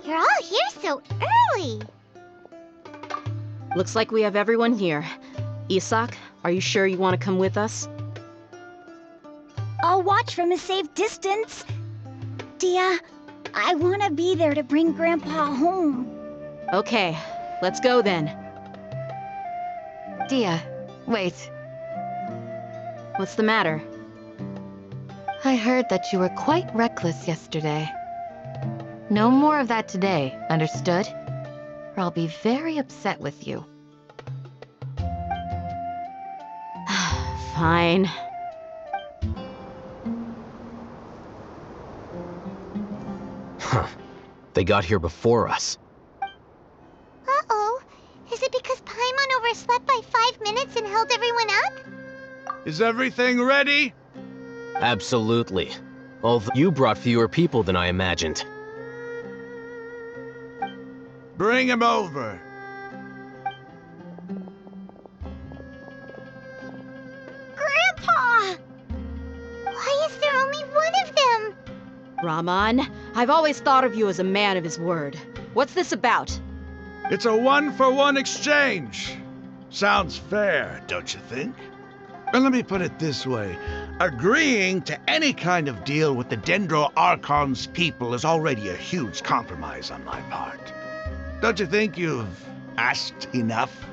You're all here so early. Looks like we have everyone here. Isak, are you sure you want to come with us? I'll watch from a safe distance. Dia, I want to be there to bring Grandpa home. Okay, let's go then. Dia, wait. What's the matter? I heard that you were quite reckless yesterday. No more of that today, understood? Or I'll be very upset with you. Fine. Huh. They got here before us. Uh-oh. Is it because Paimon overslept by 5 minutes and held everyone up? Is everything ready? Absolutely. Although you brought fewer people than I imagined. Bring him over. Grandpa! Why is there only one of them? Rahman, I've always thought of you as a man of his word. What's this about? It's a 1-for-1 exchange. Sounds fair, don't you think? And let me put it this way. Agreeing to any kind of deal with the Dendro Archon's people is already a huge compromise on my part. Don't you think you've asked enough?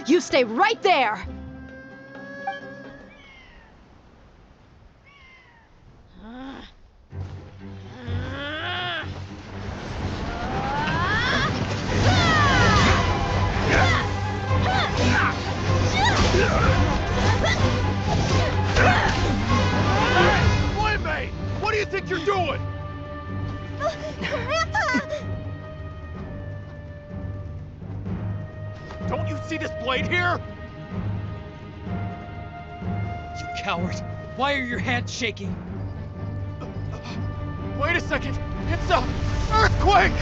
You stay right there! Boy, what do you think you're doing? Grandpa! Don't you see this blade here? You coward! Why are your hands shaking? Wait a second! It's a earthquake!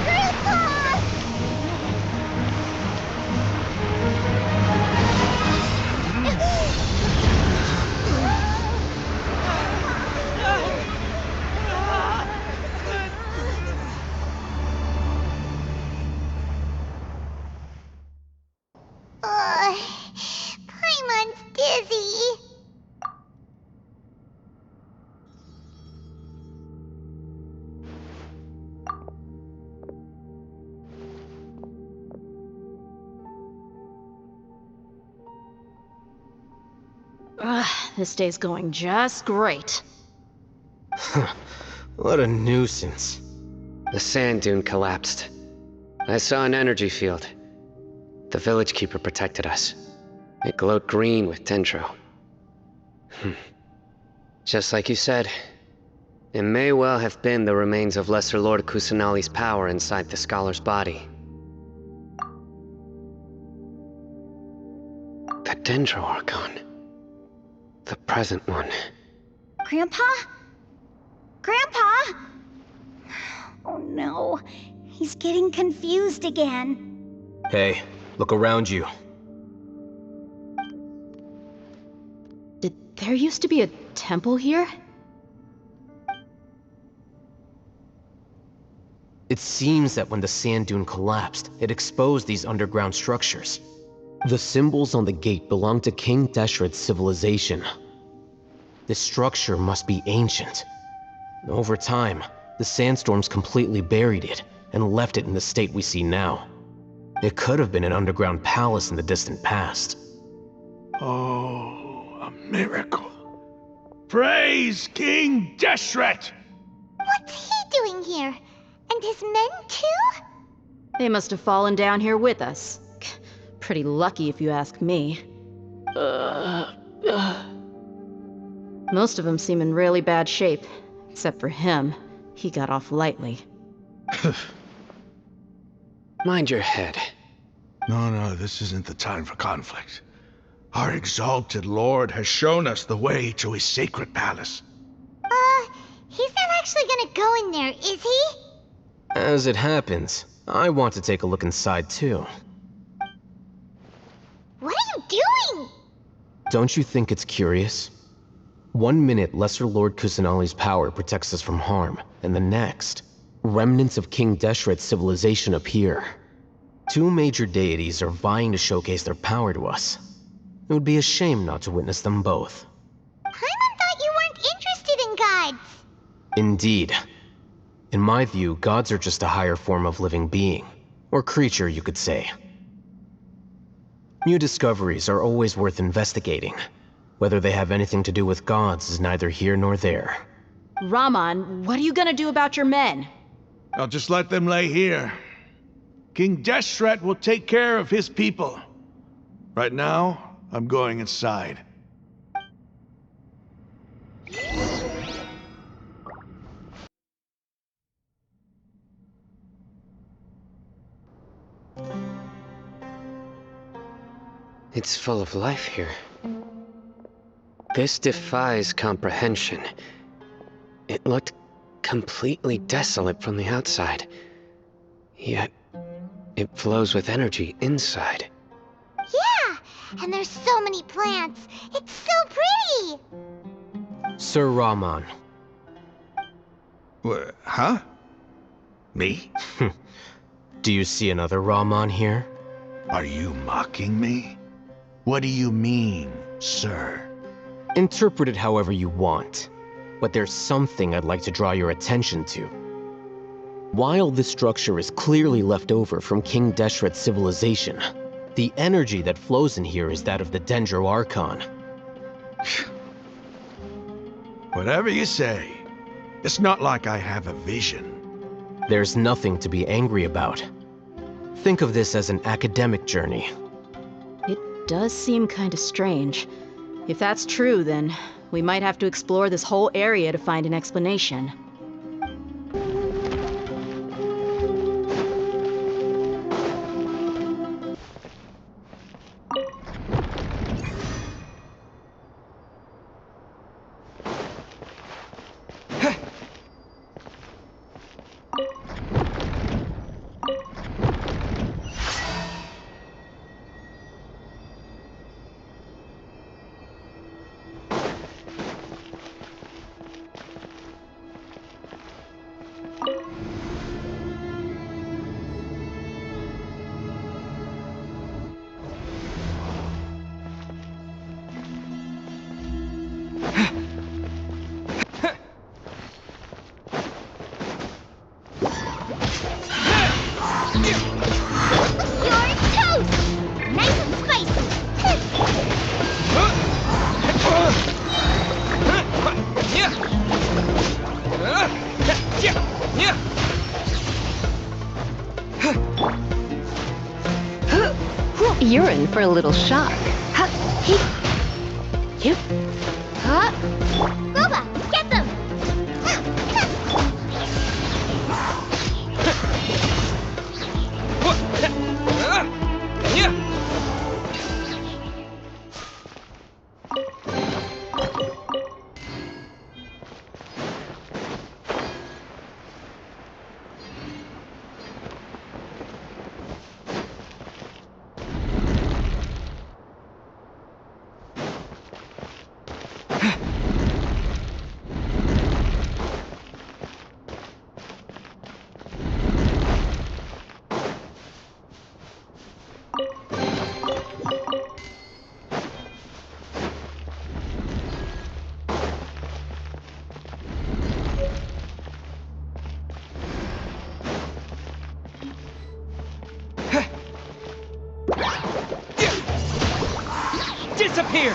Grandpa! Paimon's dizzy. This day's going just great. What a nuisance. The sand dune collapsed. I saw an energy field. The village keeper protected us. It glowed green with dendro. Just like you said, it may well have been the remains of Lesser Lord Kusanali's power inside the scholar's body. The Dendro Archon. The present one. Grandpa? Grandpa? Oh no, he's getting confused again. Hey, look around you. Did there used to be a temple here? It seems that when the sand dune collapsed, it exposed these underground structures. The symbols on the gate belong to King Deshret's civilization. This structure must be ancient. Over time, the sandstorms completely buried it and left it in the state we see now. It could have been an underground palace in the distant past. Oh, a miracle. Praise King Deshret! What's he doing here? And his men too? They must have fallen down here with us. Pretty lucky if you ask me. Most of them seem in really bad shape, except for him. He got off lightly. Mind your head. No, this isn't the time for conflict. Our exalted lord has shown us the way to his sacred palace. He's not actually gonna go in there, is he? As it happens, I want to take a look inside too. What are you doing? Don't you think it's curious? 1 minute, Lesser Lord Kusanali's power protects us from harm, and the next, remnants of King Deshret's civilization appear. Two major deities are vying to showcase their power to us. It would be a shame not to witness them both. Paimon thought you weren't interested in gods. Indeed. In my view, gods are just a higher form of living being, or creature, you could say. New discoveries are always worth investigating. Whether they have anything to do with gods is neither here nor there. Raman, what are you gonna do about your men? I'll just let them lay here. King Deshret will take care of his people. Right now, I'm going inside. It's full of life here. This defies comprehension. It looked completely desolate from the outside. Yet, it flows with energy inside. Yeah, and there's so many plants. It's so pretty. Sir Raman. Huh? Me? Do you see another Raman here? Are you mocking me? What do you mean, sir? Interpret it however you want, but there's something I'd like to draw your attention to. While this structure is clearly left over from King Deshret's civilization, the energy that flows in here is that of the Dendro Archon. Whatever you say. It's not like I have a vision. There's nothing to be angry about. Think of this as an academic journey. It does seem kinda strange. If that's true, then we might have to explore this whole area to find an explanation. You're toast! Nice and spicy. You're in for a little shock. You. Boba, get them! Disappear!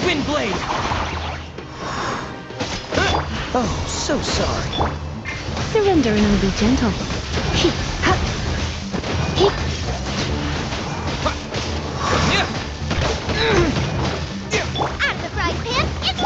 Wind blade! Oh, so sorry. Surrender and I'll be gentle. Out of the frying pan, it's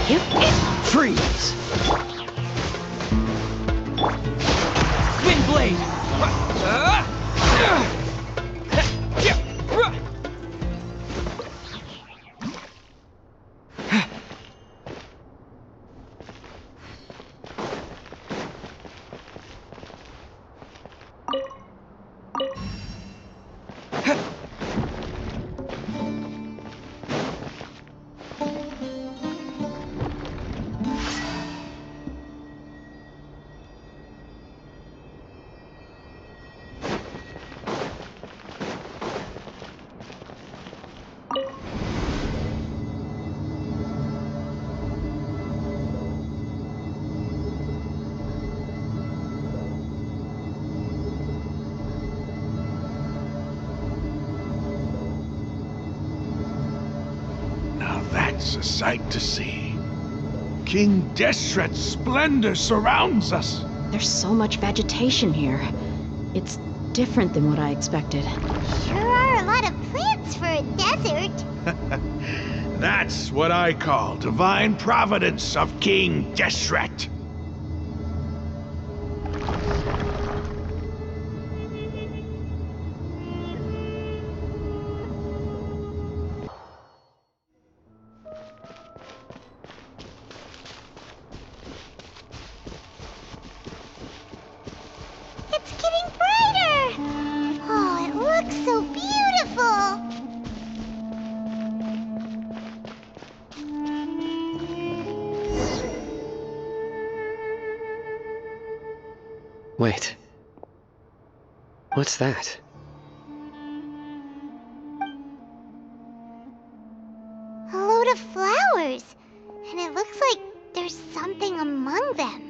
Freeze! Wind blade! Now that's a sight to see. King Deshret's splendor surrounds us. There's so much vegetation here. It's different than what I expected. Sure are a lot of plants for a desert. That's what I call divine providence of King Deshret. It's getting brighter. Oh, it looks so beautiful. Wait. What's that? A load of flowers. And it looks like there's something among them.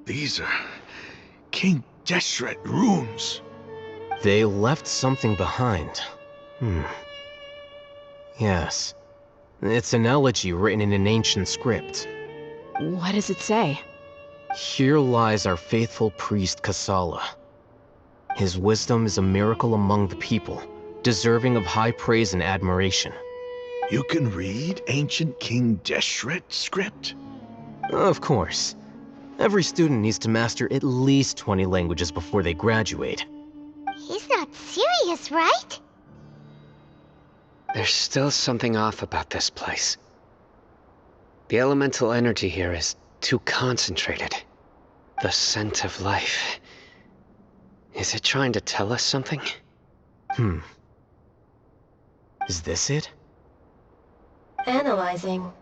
These are King Deshret runes. They left something behind. Yes. It's an elegy written in an ancient script. What does it say? Here lies our faithful priest Kasala. His wisdom is a miracle among the people, deserving of high praise and admiration. You can read ancient King Deshret script? Of course. Every student needs to master at least 20 languages before they graduate. He's not serious, right? There's still something off about this place. The elemental energy here is too concentrated. The scent of life. Is it trying to tell us something? Is this it? Analyzing.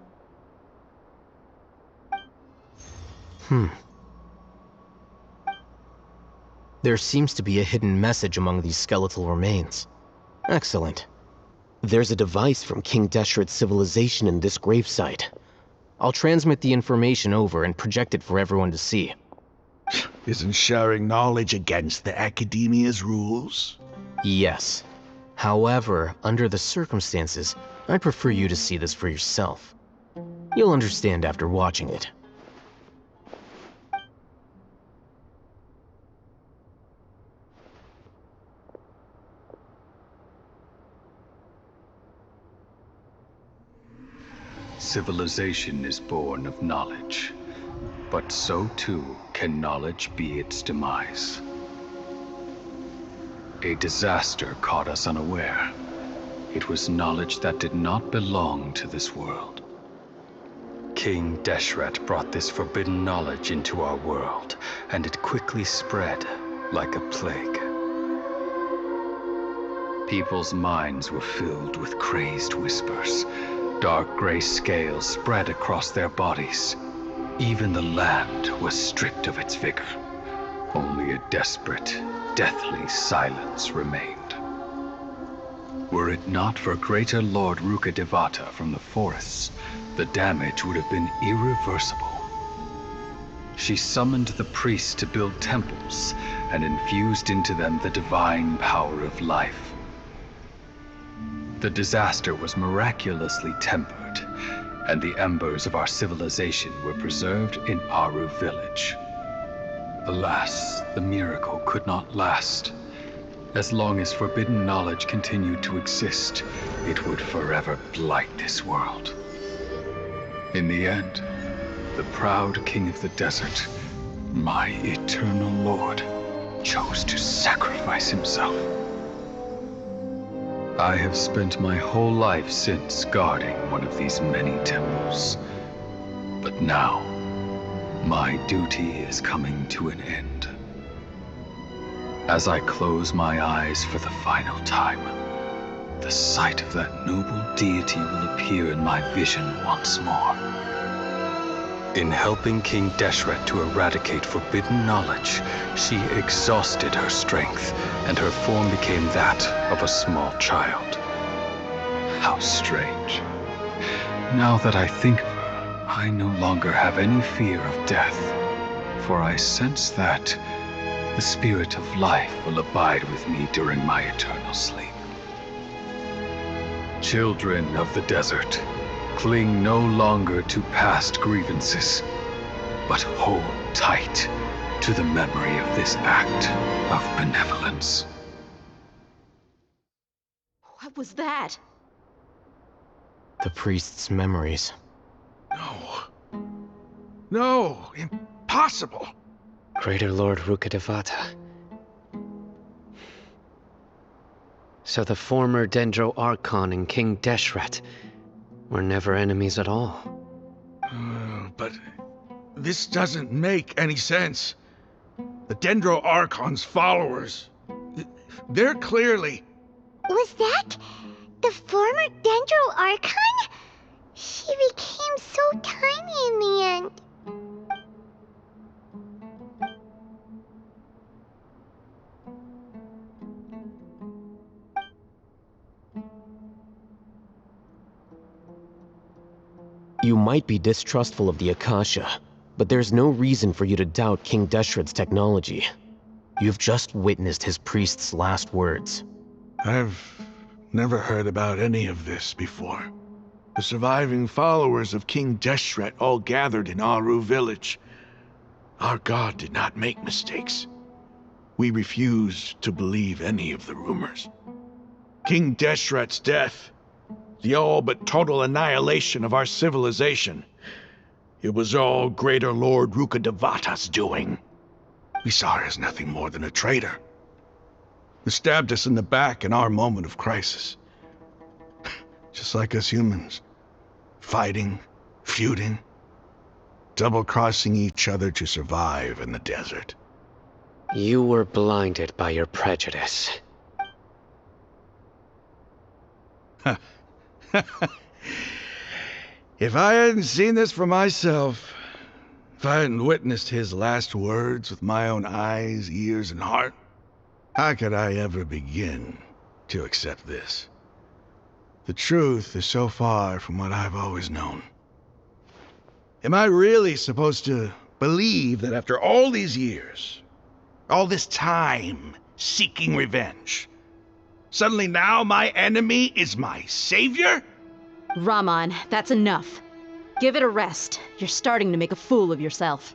There seems to be a hidden message among these skeletal remains. Excellent. There's a device from King Deshret's civilization in this gravesite. I'll transmit the information over and project it for everyone to see. Isn't sharing knowledge against the Academia's rules? Yes. However, under the circumstances, I'd prefer you to see this for yourself. You'll understand after watching it. Civilization is born of knowledge, but so too can knowledge be its demise. A disaster caught us unaware. It was knowledge that did not belong to this world. King Deshret brought this forbidden knowledge into our world, and it quickly spread like a plague. People's minds were filled with crazed whispers. Dark gray scales spread across their bodies. Even the land was stripped of its vigor. Only a desperate, deathly silence remained. Were it not for Greater Lord Rukkhadevata from the forests, the damage would have been irreversible. She summoned the priests to build temples and infused into them the divine power of life. The disaster was miraculously tempered, and the embers of our civilization were preserved in Aru village. Alas, the miracle could not last. As long as forbidden knowledge continued to exist, it would forever blight this world. In the end, the proud king of the desert, my eternal lord, chose to sacrifice himself. I have spent my whole life since guarding one of these many temples. But now, my duty is coming to an end. As I close my eyes for the final time, the sight of that noble deity will appear in my vision once more. In helping King Deshret to eradicate forbidden knowledge, she exhausted her strength, and her form became that of a small child. How strange. Now that I think of her, I no longer have any fear of death, for I sense that the spirit of life will abide with me during my eternal sleep. Children of the desert, cling no longer to past grievances, but hold tight to the memory of this act of benevolence. What was that? The priest's memories. No. No, impossible. Greater Lord Rukkhadevata. So the former Dendro Archon and King Deshret were never enemies at all. But this doesn't make any sense. The Dendro Archon's followers, they're clearly... Was that the former Dendro Archon? She became so tiny in the end. You might be distrustful of the Akasha, but there's no reason for you to doubt King Deshret's technology. You've just witnessed his priest's last words. I've never heard about any of this before. The surviving followers of King Deshret all gathered in Aru village. Our god did not make mistakes. We refused to believe any of the rumors. King Deshret's death, the all but total annihilation of our civilization, it was all Greater Lord Rukkhadevata's doing. We saw her as nothing more than a traitor, who stabbed us in the back in our moment of crisis. Just like us humans, fighting, feuding, double-crossing each other to survive in the desert. You were blinded by your prejudice. If I hadn't seen this for myself, if I hadn't witnessed his last words with my own eyes, ears, and heart, how could I ever begin to accept this? The truth is so far from what I've always known. Am I really supposed to believe that after all these years, all this time seeking revenge, suddenly now my enemy is my savior? Raman, that's enough. Give it a rest. You're starting to make a fool of yourself.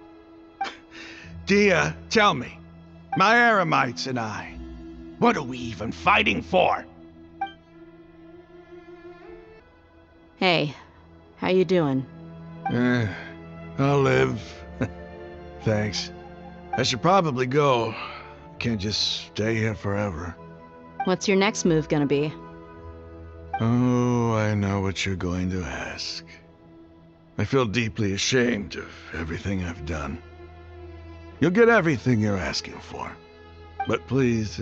Dia, tell me, my Eremites and I, what are we even fighting for? Hey, how you doing? I'll live. Thanks. I should probably go. Can't just stay here forever. What's your next move gonna be? Oh, I know what you're going to ask. I feel deeply ashamed of everything I've done. You'll get everything you're asking for. But please,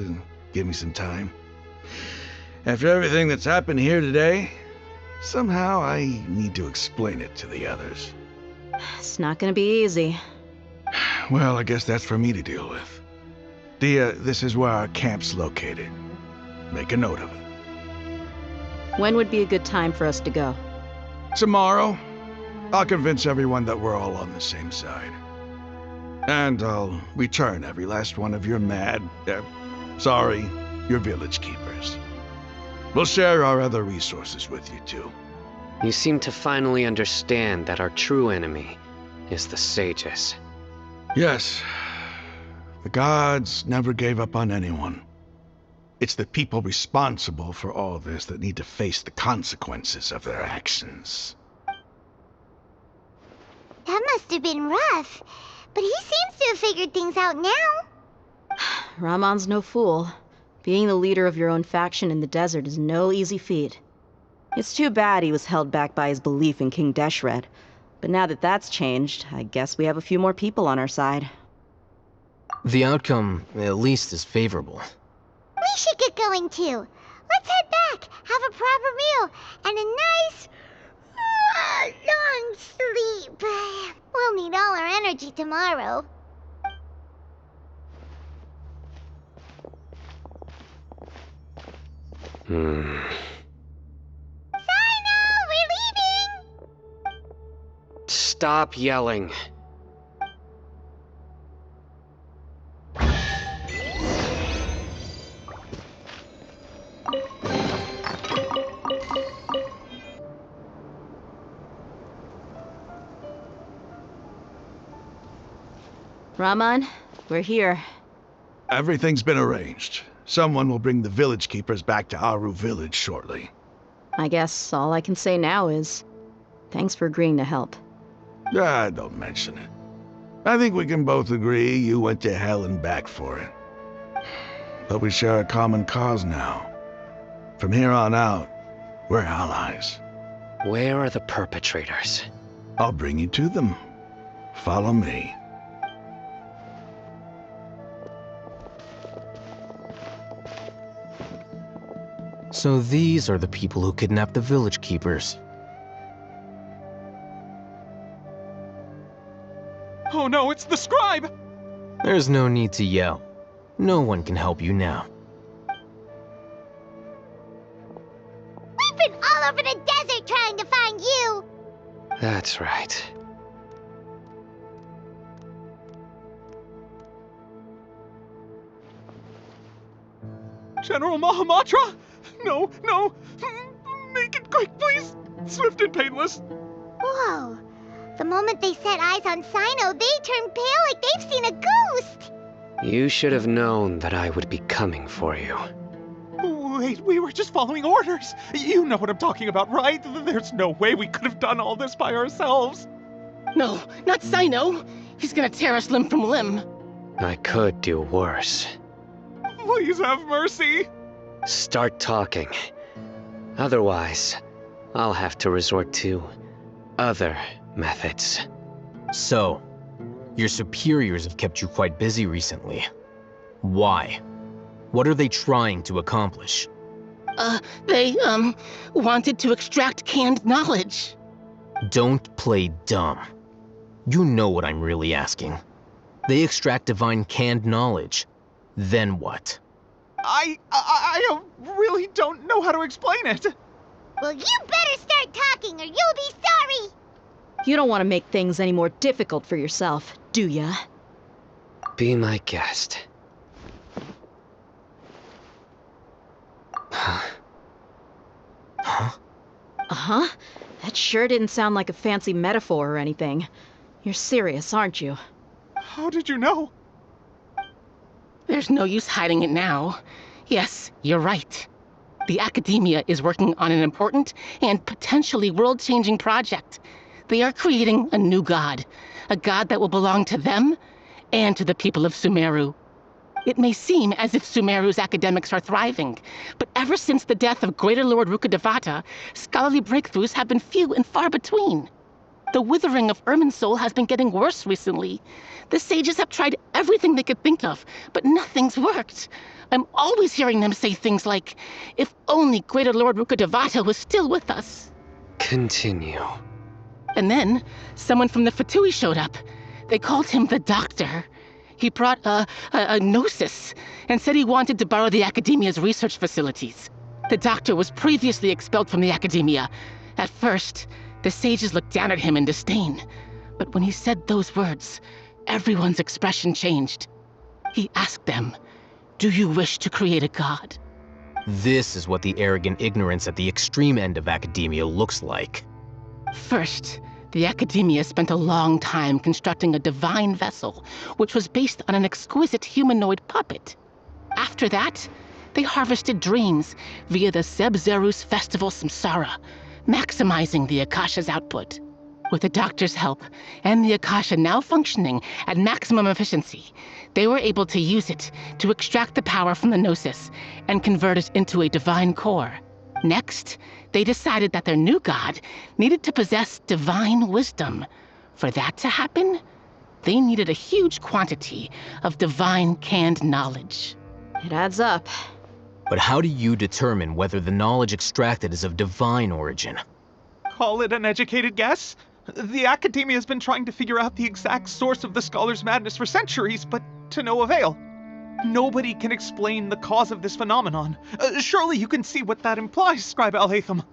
give me some time. After everything that's happened here today, somehow I need to explain it to the others. It's not gonna be easy. Well, I guess that's for me to deal with. Dia, this is where our camp's located. Make a note of it. When would be a good time for us to go? Tomorrow, I'll convince everyone that we're all on the same side. And I'll return every last one of your your village keepers. We'll share our other resources with you too. You seem to finally understand that our true enemy is the sages. Yes, the gods never gave up on anyone. It's the people responsible for all this that need to face the consequences of their actions. That must have been rough, but he seems to have figured things out now. Ramon's no fool. Being the leader of your own faction in the desert is no easy feat. It's too bad he was held back by his belief in King Deshret. But now that that's changed, I guess we have a few more people on our side. The outcome, at least, is favorable. We should get going too. Let's head back, have a proper meal, and a nice, long sleep. We'll need all our energy tomorrow. Sino, we're leaving! Stop yelling. Ramon, we're here. Everything's been arranged. Someone will bring the village keepers back to Aru village shortly. I guess all I can say now is, thanks for agreeing to help. Don't mention it. I think we can both agree you went to hell and back for it. But we share a common cause now. From here on out, we're allies. Where are the perpetrators? I'll bring you to them. Follow me. So these are the people who kidnapped the village keepers. Oh no, it's the scribe! There's no need to yell. No one can help you now. We've been all over the desert trying to find you! That's right. General Mahamatra? No, no! Make it quick, please! Swift and painless! Whoa. The moment they set eyes on Sino, they turned pale like they've seen a ghost! You should have known that I would be coming for you. Wait, we were just following orders! You know what I'm talking about, right? There's no way we could have done all this by ourselves! No, not Sino! He's gonna tear us limb from limb! I could do worse. Please have mercy! Start talking. Otherwise, I'll have to resort to other methods. So, your superiors have kept you quite busy recently. Why? What are they trying to accomplish? They wanted to extract canned knowledge. Don't play dumb. You know what I'm really asking. They extract divine canned knowledge. Then what? I really don't know how to explain it. Well, you better start talking or you'll be sorry! You don't want to make things any more difficult for yourself, do ya? Be my guest. Huh? Uh-huh. That sure didn't sound like a fancy metaphor or anything. You're serious, aren't you? How did you know? There's no use hiding it now. Yes, you're right. The Academia is working on an important and potentially world-changing project. They are creating a new god. A god that will belong to them and to the people of Sumeru. It may seem as if Sumeru's academics are thriving, but ever since the death of Greater Lord Rukkhadevata, scholarly breakthroughs have been few and far between. The withering of Irminsul has been getting worse recently. The sages have tried everything they could think of, but nothing's worked. I'm always hearing them say things like, if only Greater Lord Rukkhadevata was still with us. Continue. And then, someone from the Fatui showed up. They called him the Doctor. He brought a gnosis and said he wanted to borrow the Academia's research facilities. The Doctor was previously expelled from the Academia. At first, the sages looked down at him in disdain. But when he said those words, everyone's expression changed. He asked them, do you wish to create a god? This is what the arrogant ignorance at the extreme end of academia looks like. First, the Academia spent a long time constructing a divine vessel, which was based on an exquisite humanoid puppet. After that, They harvested dreams via the Zeb-Zerus Festival Samsara, maximizing the Akasha's output. With the doctor's help, and the Akasha now functioning at maximum efficiency, they were able to use it to extract the power from the Gnosis and convert it into a divine core. Next, they decided that their new god needed to possess divine wisdom. For that to happen, they needed a huge quantity of divine canned knowledge. It adds up. But how do you determine whether the knowledge extracted is of divine origin? Call it an educated guess? The Academia has been trying to figure out the exact source of the Scholar's madness for centuries, but to no avail. Nobody can explain the cause of this phenomenon. Surely you can see what that implies, Scribe Alhaitham.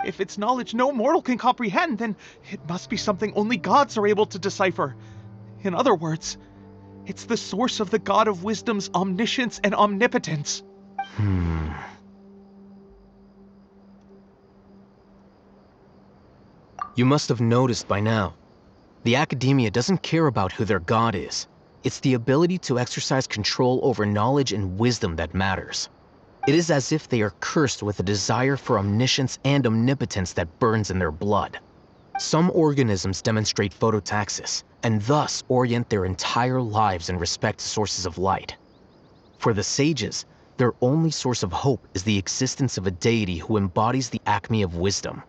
If it's knowledge no mortal can comprehend, then it must be something only gods are able to decipher. In other words, it's the source of the God of Wisdom's omniscience and omnipotence. You must have noticed by now. The Academia doesn't care about who their god is. It's the ability to exercise control over knowledge and wisdom that matters. It is as if they are cursed with a desire for omniscience and omnipotence that burns in their blood. Some organisms demonstrate phototaxis, and thus orient their entire lives in respect to sources of light. For the sages, their only source of hope is the existence of a deity who embodies the acme of wisdom.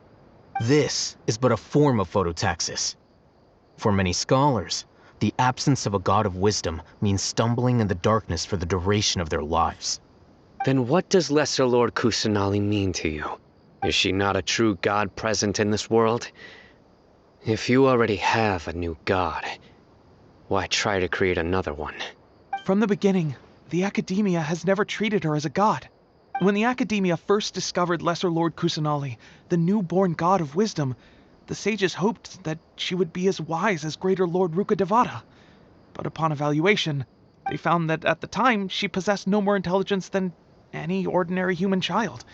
This is but a form of phototaxis. For many scholars, the absence of a god of wisdom means stumbling in the darkness for the duration of their lives. Then what does Lesser Lord Kusanali mean to you? Is she not a true god present in this world? If you already have a new god, why try to create another one? From the beginning, the Academia has never treated her as a god. When the Academia first discovered Lesser Lord Kusanali, the newborn god of wisdom, the sages hoped that she would be as wise as Greater Lord Rukkhadevata. But upon evaluation, they found that at the time she possessed no more intelligence than any ordinary human child.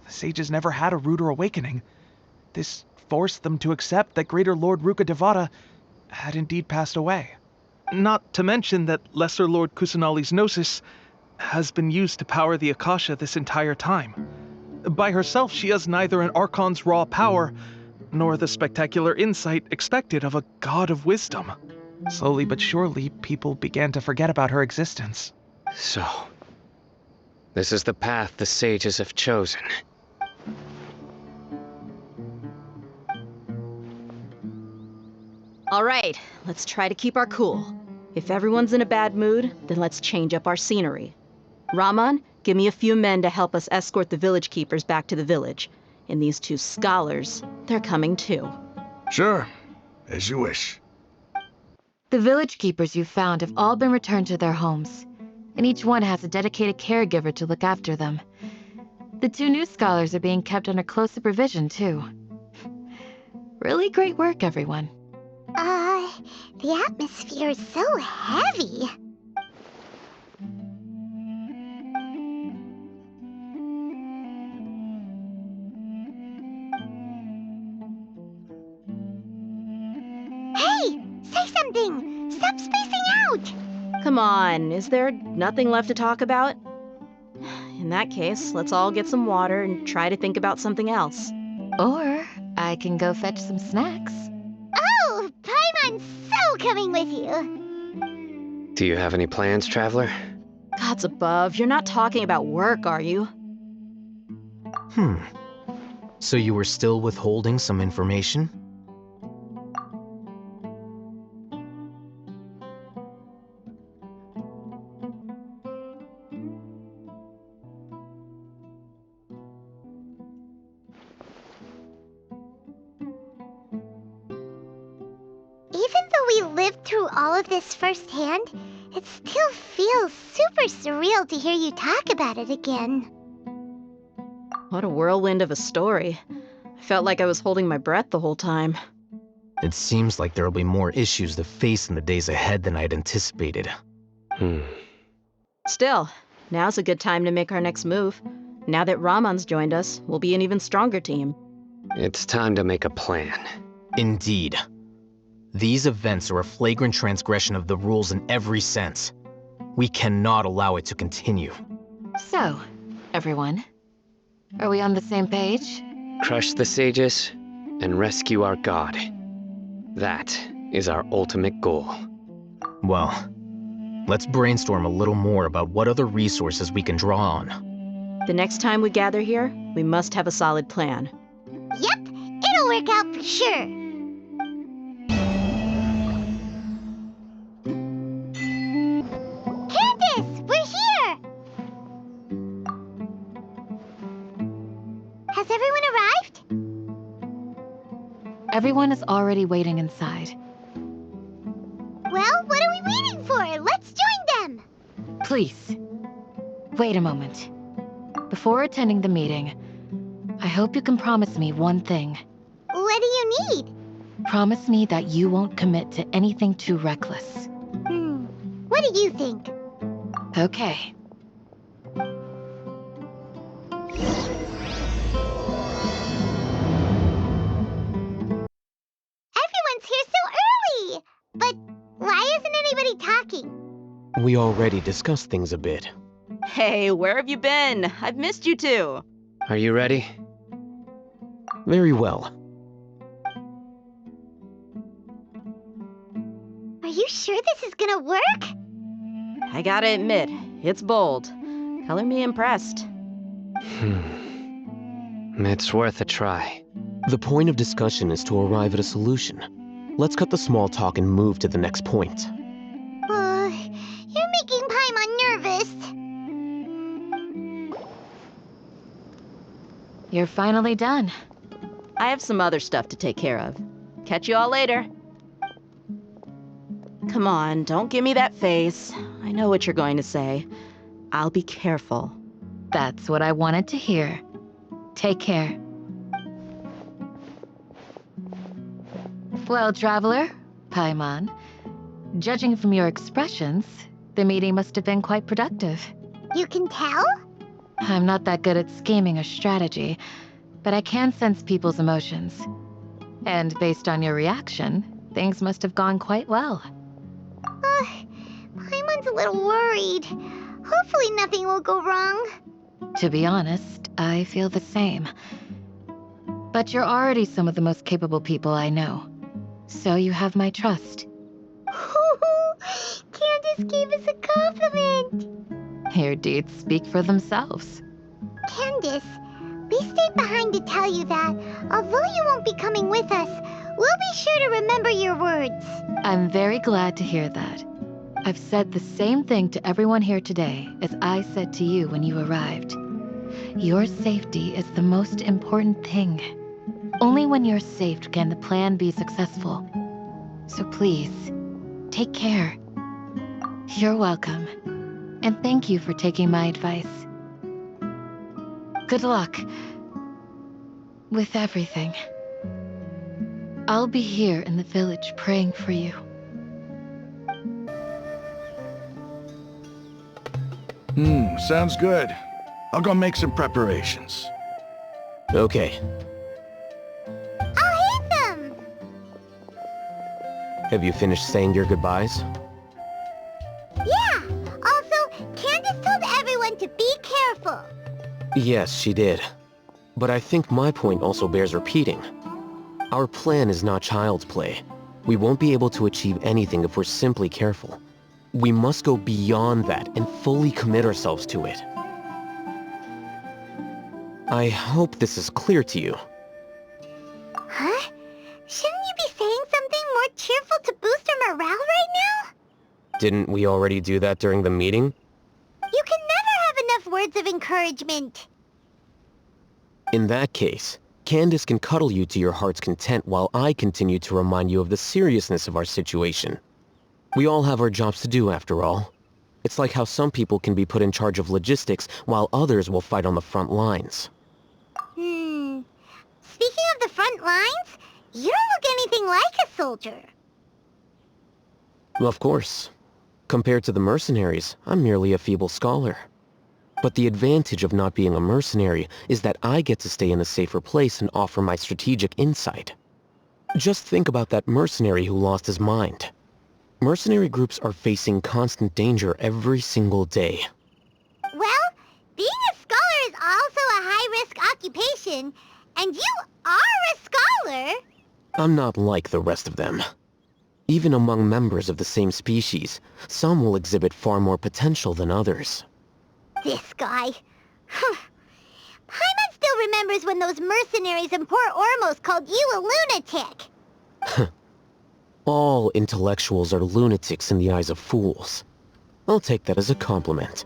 The sages never had a ruder awakening. This forced them to accept that Greater Lord Rukkhadevata had indeed passed away. Not to mention that Lesser Lord Kusanali's Gnosis has been used to power the Akasha this entire time. By herself, she has neither an Archon's raw power, nor the spectacular insight expected of a god of wisdom. Slowly but surely, people began to forget about her existence. So, this is the path the sages have chosen. All right, let's try to keep our cool. If everyone's in a bad mood, then let's change up our scenery. Raman, give me a few men to help us escort the village keepers back to the village. And these two scholars, they're coming too. Sure, as you wish. The village keepers you found have all been returned to their homes, and each one has a dedicated caregiver to look after them. The two new scholars are being kept under close supervision, too. Really great work, everyone. The atmosphere is so heavy. Hey! Say something! Stop spacing out! Come on, is there nothing left to talk about? In that case, let's all get some water and try to think about something else. Or I can go fetch some snacks. Oh, Paimon's so coming with you. Do you have any plans, Traveler? Gods above, you're not talking about work, are you? So you were still withholding some information? Even though we lived through all of this firsthand, it still feels super surreal to hear you talk about it again. What a whirlwind of a story. I felt like I was holding my breath the whole time. It seems like there'll be more issues to face in the days ahead than I'd anticipated. Still, now's a good time to make our next move. Now that Raman's joined us, we'll be an even stronger team. It's time to make a plan. Indeed. These events are a flagrant transgression of the rules in every sense. We cannot allow it to continue. So, everyone, are we on the same page? Crush the sages and rescue our god. That is our ultimate goal. Well, let's brainstorm a little more about what other resources we can draw on. The next time we gather here, we must have a solid plan. Yep, it'll work out for sure. Candace, we're here! Has everyone arrived? Everyone is already waiting inside. Well, what are we waiting for? Let's join them! Please, wait a moment. Before attending the meeting, I hope you can promise me one thing. What do you need? Promise me that you won't commit to anything too reckless. What do you think? Okay. Everyone's here so early! But why isn't anybody talking? We already discussed things a bit. Hey, where have you been? I've missed you too. Are you ready? Very well. Are you sure this is gonna work? I gotta admit, it's bold. Color me impressed. It's worth a try. The point of discussion is to arrive at a solution. Let's cut the small talk and move to the next point. You're making Paimon nervous. You're finally done. I have some other stuff to take care of. Catch you all later. Come on, don't give me that face. I know what you're going to say. I'll be careful. That's what I wanted to hear. Take care. Well, traveler, Paimon, judging from your expressions, the meeting must have been quite productive. You can tell? I'm not that good at scheming or strategy, but I can sense people's emotions. And based on your reaction, things must have gone quite well. Paimon's a little worried. Hopefully nothing will go wrong. To be honest, I feel the same. But you're already some of the most capable people I know. So you have my trust. Candace gave us a compliment. Your deeds speak for themselves. Candace, we stayed behind to tell you that, although you won't be coming with us, we'll be sure to remember your words. I'm very glad to hear that. I've said the same thing to everyone here today as I said to you when you arrived. Your safety is the most important thing. Only when you're safe can the plan be successful. So please, take care. You're welcome. And thank you for taking my advice. Good luck with everything. I'll be here in the village praying for you. Sounds good. I'll go make some preparations. Okay. I'll hit them! Have you finished saying your goodbyes? Yeah! Also, Candace told everyone to be careful. Yes, she did. But I think my point also bears repeating. Our plan is not child's play. We won't be able to achieve anything if we're simply careful. We must go beyond that and fully commit ourselves to it. I hope this is clear to you. Huh? Shouldn't you be saying something more cheerful to boost our morale right now? Didn't we already do that during the meeting? You can never have enough words of encouragement. In that case, Candace can cuddle you to your heart's content while I continue to remind you of the seriousness of our situation. We all have our jobs to do, after all. It's like how some people can be put in charge of logistics while others will fight on the front lines. Speaking of the front lines, you don't look anything like a soldier. Of course. Compared to the mercenaries, I'm merely a feeble scholar. But the advantage of not being a mercenary is that I get to stay in a safer place and offer my strategic insight. Just think about that mercenary who lost his mind. Mercenary groups are facing constant danger every single day. Well, occupation, and you are a scholar. I'm not like the rest of them. Even among members of the same species, some will exhibit far more potential than others. This guy. Paimon still remembers when those mercenaries in Port Ormos called you a lunatic. All intellectuals are lunatics in the eyes of fools. I'll take that as a compliment.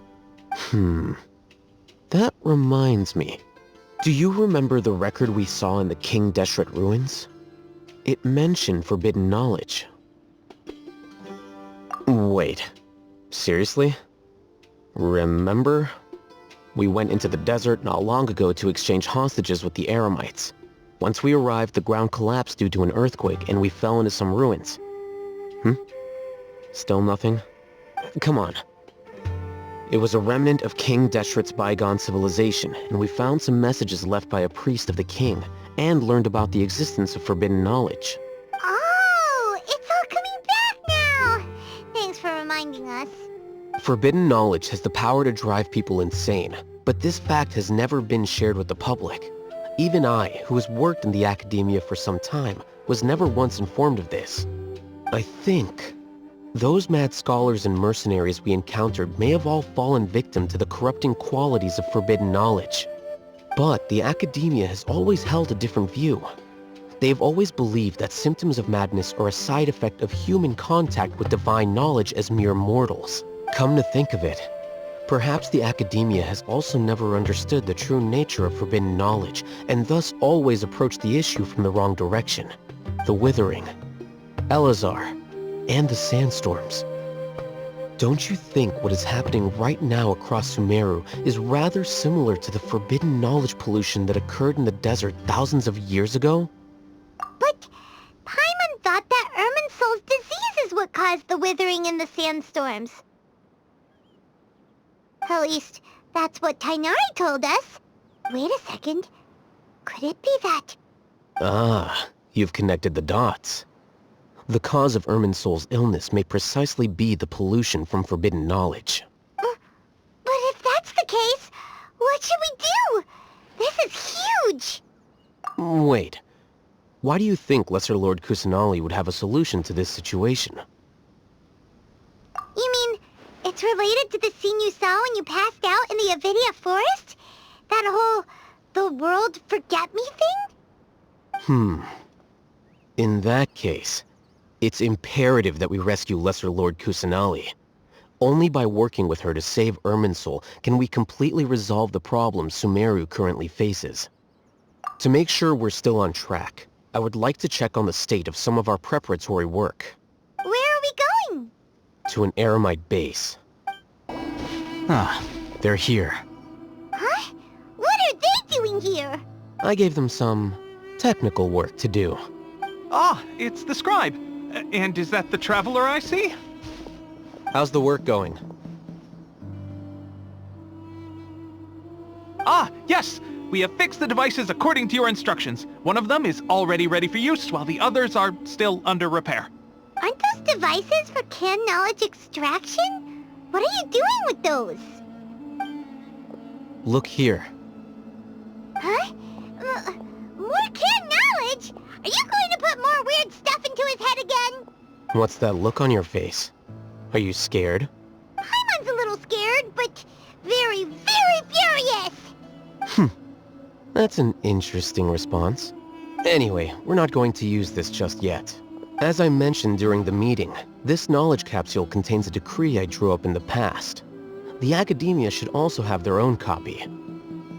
That reminds me. Do you remember the record we saw in the King Deshret ruins? It mentioned forbidden knowledge. Wait. Seriously? Remember? We went into the desert not long ago to exchange hostages with the Eremites. Once we arrived, the ground collapsed due to an earthquake, and we fell into some ruins. Still nothing? Come on. It was a remnant of King Deshret's bygone civilization, and we found some messages left by a priest of the king, and learned about the existence of forbidden knowledge. Oh, it's all coming back now. Thanks for reminding us. Forbidden knowledge has the power to drive people insane, but this fact has never been shared with the public. Even I, who has worked in the academia for some time, was never once informed of this. I think those mad scholars and mercenaries we encountered may have all fallen victim to the corrupting qualities of forbidden knowledge. But the academia has always held a different view. They have always believed that symptoms of madness are a side effect of human contact with divine knowledge as mere mortals. Come to think of it, perhaps the academia has also never understood the true nature of forbidden knowledge, and thus always approached the issue from the wrong direction. The Withering, Elazar, and the sandstorms. Don't you think what is happening right now across Sumeru is rather similar to the forbidden knowledge pollution that occurred in the desert thousands of years ago? But Paimon thought that Irminsul's disease is what caused the withering and the sandstorms. At least, that's what Tainari told us. Wait a second. Could it be that... Ah, you've connected the dots. The cause of Irminsul's illness may precisely be the pollution from forbidden knowledge. But if that's the case, what should we do? This is huge! Wait. Why do you think Lesser Lord Kusanali would have a solution to this situation? You mean, it's related to the scene you saw when you passed out in the Avidia forest? That whole, the world forget me thing? In that case, it's imperative that we rescue Lesser Lord Kusanali. Only by working with her to save Irminsul can we completely resolve the problems Sumeru currently faces. To make sure we're still on track, I would like to check on the state of some of our preparatory work. Where are we going? To an Eremite base. They're here. Huh? What are they doing here? I gave them some technical work to do. Ah, it's the scribe. And is that the traveler I see? How's the work going? Ah, yes! We have fixed the devices according to your instructions. One of them is already ready for use, while the others are still under repair. Aren't those devices for canned knowledge extraction? What are you doing with those? Look here. Huh? More canned knowledge? Are you going to put more weird stuff into his head again? What's that look on your face? Are you scared? Paimon's a little scared, but very, very furious! That's an interesting response. Anyway, we're not going to use this just yet. As I mentioned during the meeting, this knowledge capsule contains a decree I drew up in the past. The academia should also have their own copy.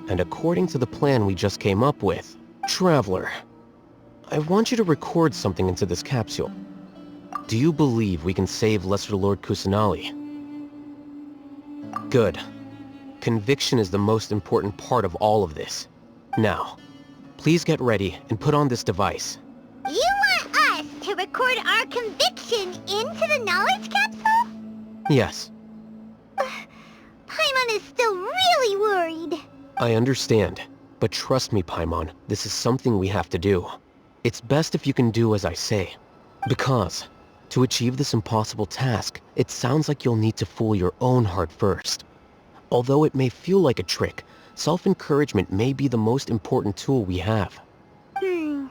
And according to the plan we just came up with, Traveler, I want you to record something into this capsule. Do you believe we can save Lesser Lord Kusanali? Good. Conviction is the most important part of all of this. Now, please get ready and put on this device. You want us to record our conviction into the knowledge capsule? Yes, Paimon is still really worried. I understand. But trust me, Paimon, this is something we have to do. It's best if you can do as I say. Because, to achieve this impossible task, it sounds like you'll need to fool your own heart first. Although it may feel like a trick, self-encouragement may be the most important tool we have. Paimon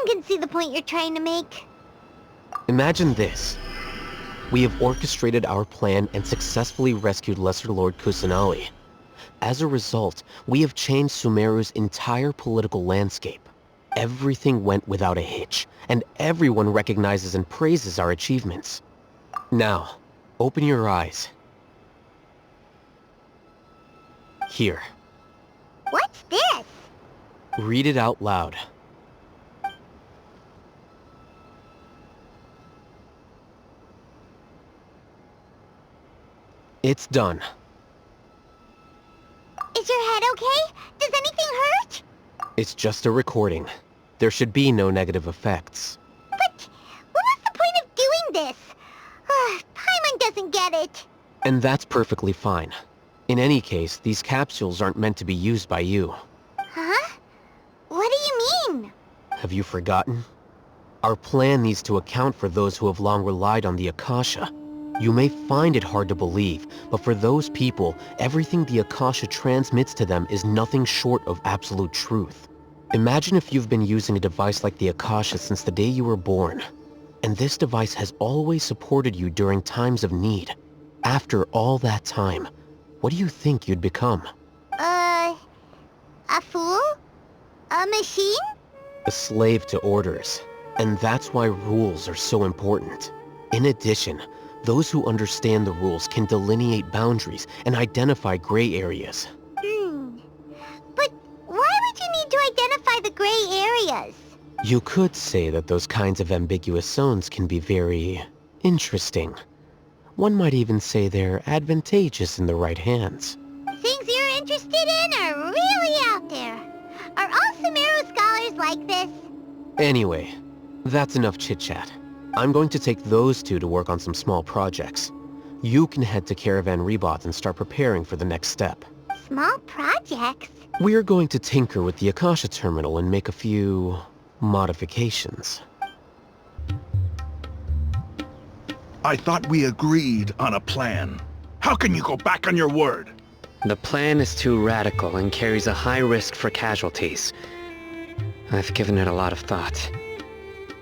can see the point you're trying to make. Imagine this. We have orchestrated our plan and successfully rescued Lesser Lord Kusanali. As a result, we have changed Sumeru's entire political landscape. Everything went without a hitch, and everyone recognizes and praises our achievements. Now, open your eyes. Here. What's this? Read it out loud. It's done. Is your head okay? Does anything hurt? It's just a recording. There should be no negative effects. But what was the point of doing this? Paimon doesn't get it. And that's perfectly fine. In any case, these capsules aren't meant to be used by you. Huh? What do you mean? Have you forgotten? Our plan needs to account for those who have long relied on the Akasha. You may find it hard to believe, but for those people, everything the Akasha transmits to them is nothing short of absolute truth. Imagine if you've been using a device like the Akasha since the day you were born, and this device has always supported you during times of need. After all that time, what do you think you'd become? A fool? A machine? A slave to orders. And that's why rules are so important. In addition, those who understand the rules can delineate boundaries and identify gray areas. But why would you need to identify the gray areas? You could say that those kinds of ambiguous zones can be very interesting. One might even say they're advantageous in the right hands. Things you're interested in are really out there. Are all Sumeru scholars like this? Anyway, that's enough chit-chat. I'm going to take those two to work on some small projects. You can head to Caravan Rebot and start preparing for the next step. Small projects? We're going to tinker with the Akasha terminal and make a few modifications. I thought we agreed on a plan. How can you go back on your word? The plan is too radical and carries a high risk for casualties. I've given it a lot of thought.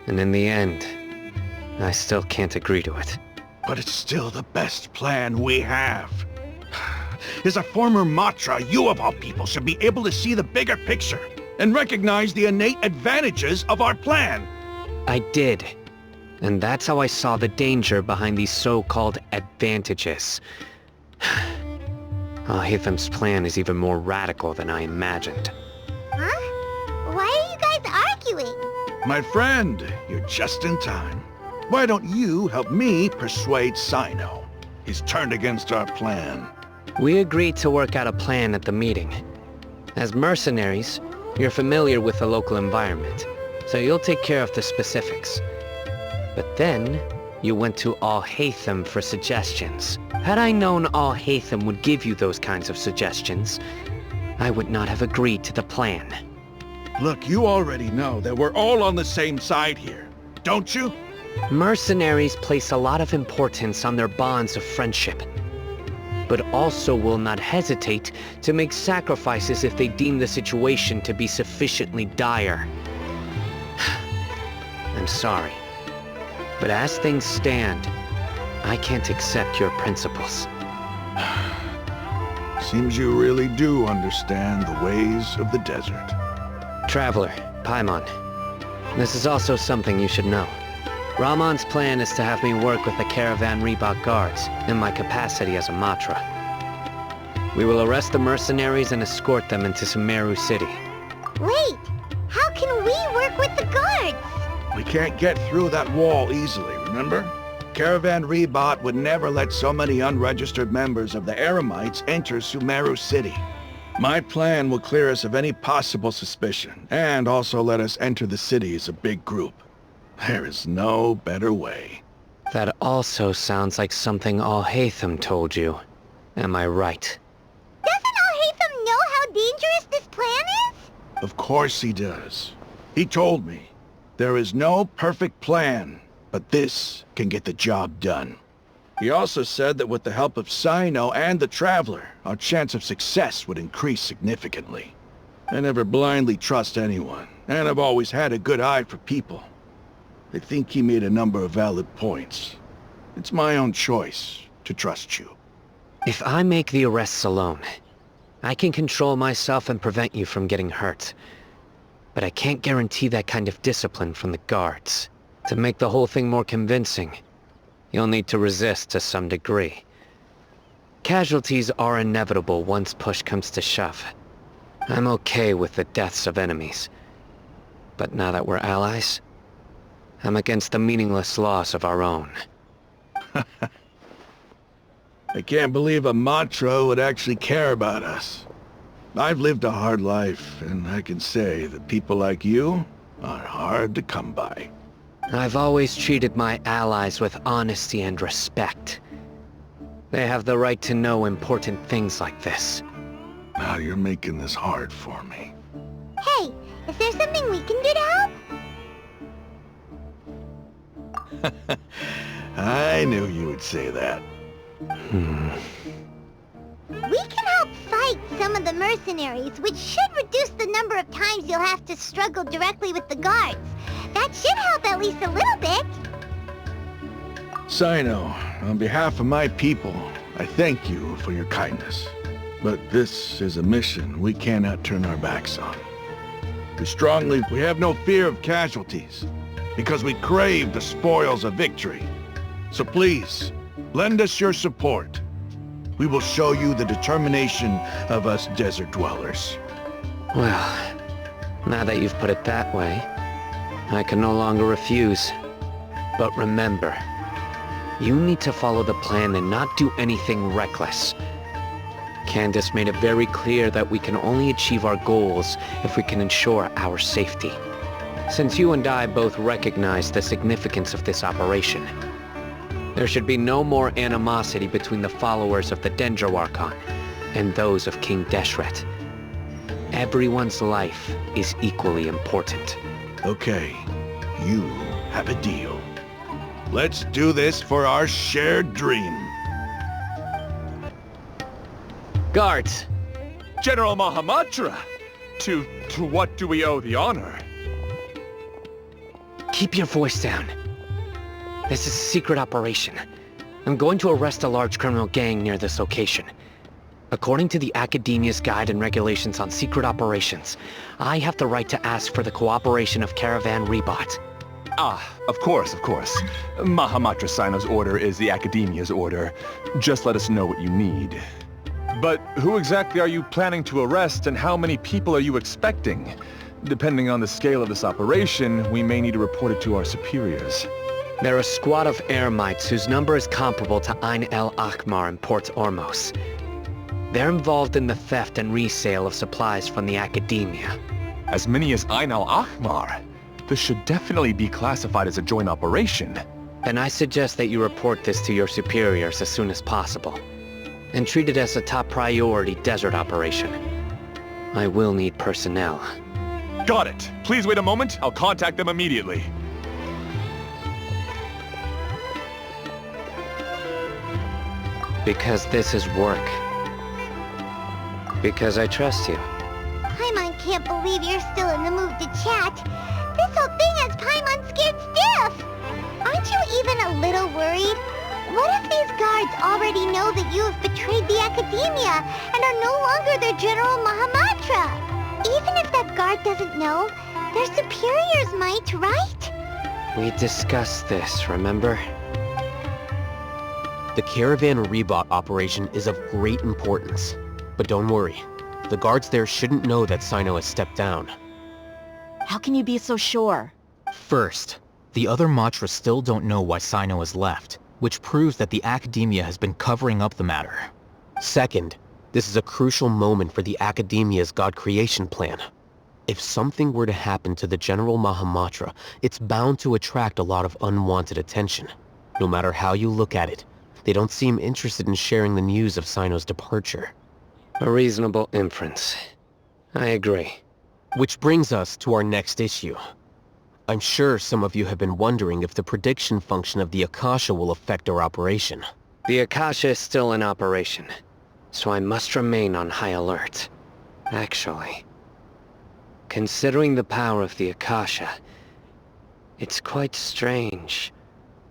And in the end, I still can't agree to it. But it's still the best plan we have. As a former Matra, you of all people should be able to see the bigger picture and recognize the innate advantages of our plan. I did. And that's how I saw the danger behind these so-called advantages. Al-Haytham's plan is even more radical than I imagined. Huh? Why are you guys arguing? My friend, you're just in time. Why don't you help me persuade Sino? He's turned against our plan. We agreed to work out a plan at the meeting. As mercenaries, you're familiar with the local environment, so you'll take care of the specifics. But then, you went to Al-Haytham for suggestions. Had I known Al-Haytham would give you those kinds of suggestions, I would not have agreed to the plan. Look, you already know that we're all on the same side here, don't you? Mercenaries place a lot of importance on their bonds of friendship, but also will not hesitate to make sacrifices if they deem the situation to be sufficiently dire. I'm sorry, but as things stand, I can't accept your principles. Seems you really do understand the ways of the desert. Traveler, Paimon, this is also something you should know. Ramon's plan is to have me work with the Caravan Rebot guards in my capacity as a Matra. We will arrest the mercenaries and escort them into Sumeru City. Wait, how can we work with the guards? We can't get through that wall easily, remember? Caravan Rebot would never let so many unregistered members of the Eremites enter Sumeru City. My plan will clear us of any possible suspicion, and also let us enter the city as a big group. There is no better way. That also sounds like something Al-Haytham told you. Am I right? Doesn't Al-Haytham know how dangerous this plan is? Of course he does. He told me, there is no perfect plan, but this can get the job done. He also said that with the help of Sino and the Traveler, our chance of success would increase significantly. I never blindly trust anyone, and I've always had a good eye for people. I think he made a number of valid points. It's my own choice to trust you. If I make the arrests alone, I can control myself and prevent you from getting hurt. But I can't guarantee that kind of discipline from the guards. To make the whole thing more convincing, you'll need to resist to some degree. Casualties are inevitable once push comes to shove. I'm okay with the deaths of enemies. But now that we're allies, I'm against the meaningless loss of our own. I can't believe a Matra would actually care about us. I've lived a hard life, and I can say that people like you are hard to come by. I've always treated my allies with honesty and respect. They have the right to know important things like this. Now you're making this hard for me. Hey, is there something we can do to help? I knew you would say that. We can help fight some of the mercenaries, which should reduce the number of times you'll have to struggle directly with the guards. That should help at least a little bit. Sino, on behalf of my people, I thank you for your kindness. But this is a mission we cannot turn our backs on. We have no fear of casualties, because we crave the spoils of victory. So please, lend us your support. We will show you the determination of us desert dwellers. Well, now that you've put it that way, I can no longer refuse. But remember, you need to follow the plan and not do anything reckless. Candace made it very clear that we can only achieve our goals if we can ensure our safety. Since you and I both recognize the significance of this operation, there should be no more animosity between the followers of the Dendro Archon and those of King Deshret. Everyone's life is equally important. Okay, you have a deal. Let's do this for our shared dream. Guards! General Mahamatra! To what do we owe the honor? Keep your voice down. This is a secret operation. I'm going to arrest a large criminal gang near this location. According to the Academia's Guide and Regulations on Secret Operations, I have the right to ask for the cooperation of Caravan Rebot. Ah, of course. Mahamatra Sino's order is the Academia's order. Just let us know what you need. But who exactly are you planning to arrest, and how many people are you expecting? Depending on the scale of this operation, we may need to report it to our superiors. They're a squad of Eremites whose number is comparable to Ain el Akhmar in Port Ormos. They're involved in the theft and resale of supplies from the Academia. As many as Ain el Akhmar? This should definitely be classified as a joint operation. Then I suggest that you report this to your superiors as soon as possible, and treat it as a top priority desert operation. I will need personnel. Got it. Please wait a moment. I'll contact them immediately. Because this is work. Because I trust you. Paimon can't believe you're still in the mood to chat. This whole thing has Paimon scared stiff. Aren't you even a little worried? What if these guards already know that you have betrayed the Academia and are no longer their General Mahamatra? Even if that guard doesn't know, their superiors might, right? We discussed this, remember? The Caravan Rebot operation is of great importance. But don't worry, the guards there shouldn't know that Sino has stepped down. How can you be so sure? First, the other Matras still don't know why Sino has left, which proves that the Academia has been covering up the matter. Second, this is a crucial moment for the Academia's God creation plan. If something were to happen to the General Mahamatra, it's bound to attract a lot of unwanted attention. No matter how you look at it, they don't seem interested in sharing the news of Sino's departure. A reasonable inference. I agree. Which brings us to our next issue. I'm sure some of you have been wondering if the prediction function of the Akasha will affect our operation. The Akasha is still in operation, so I must remain on high alert. Actually, considering the power of the Akasha, it's quite strange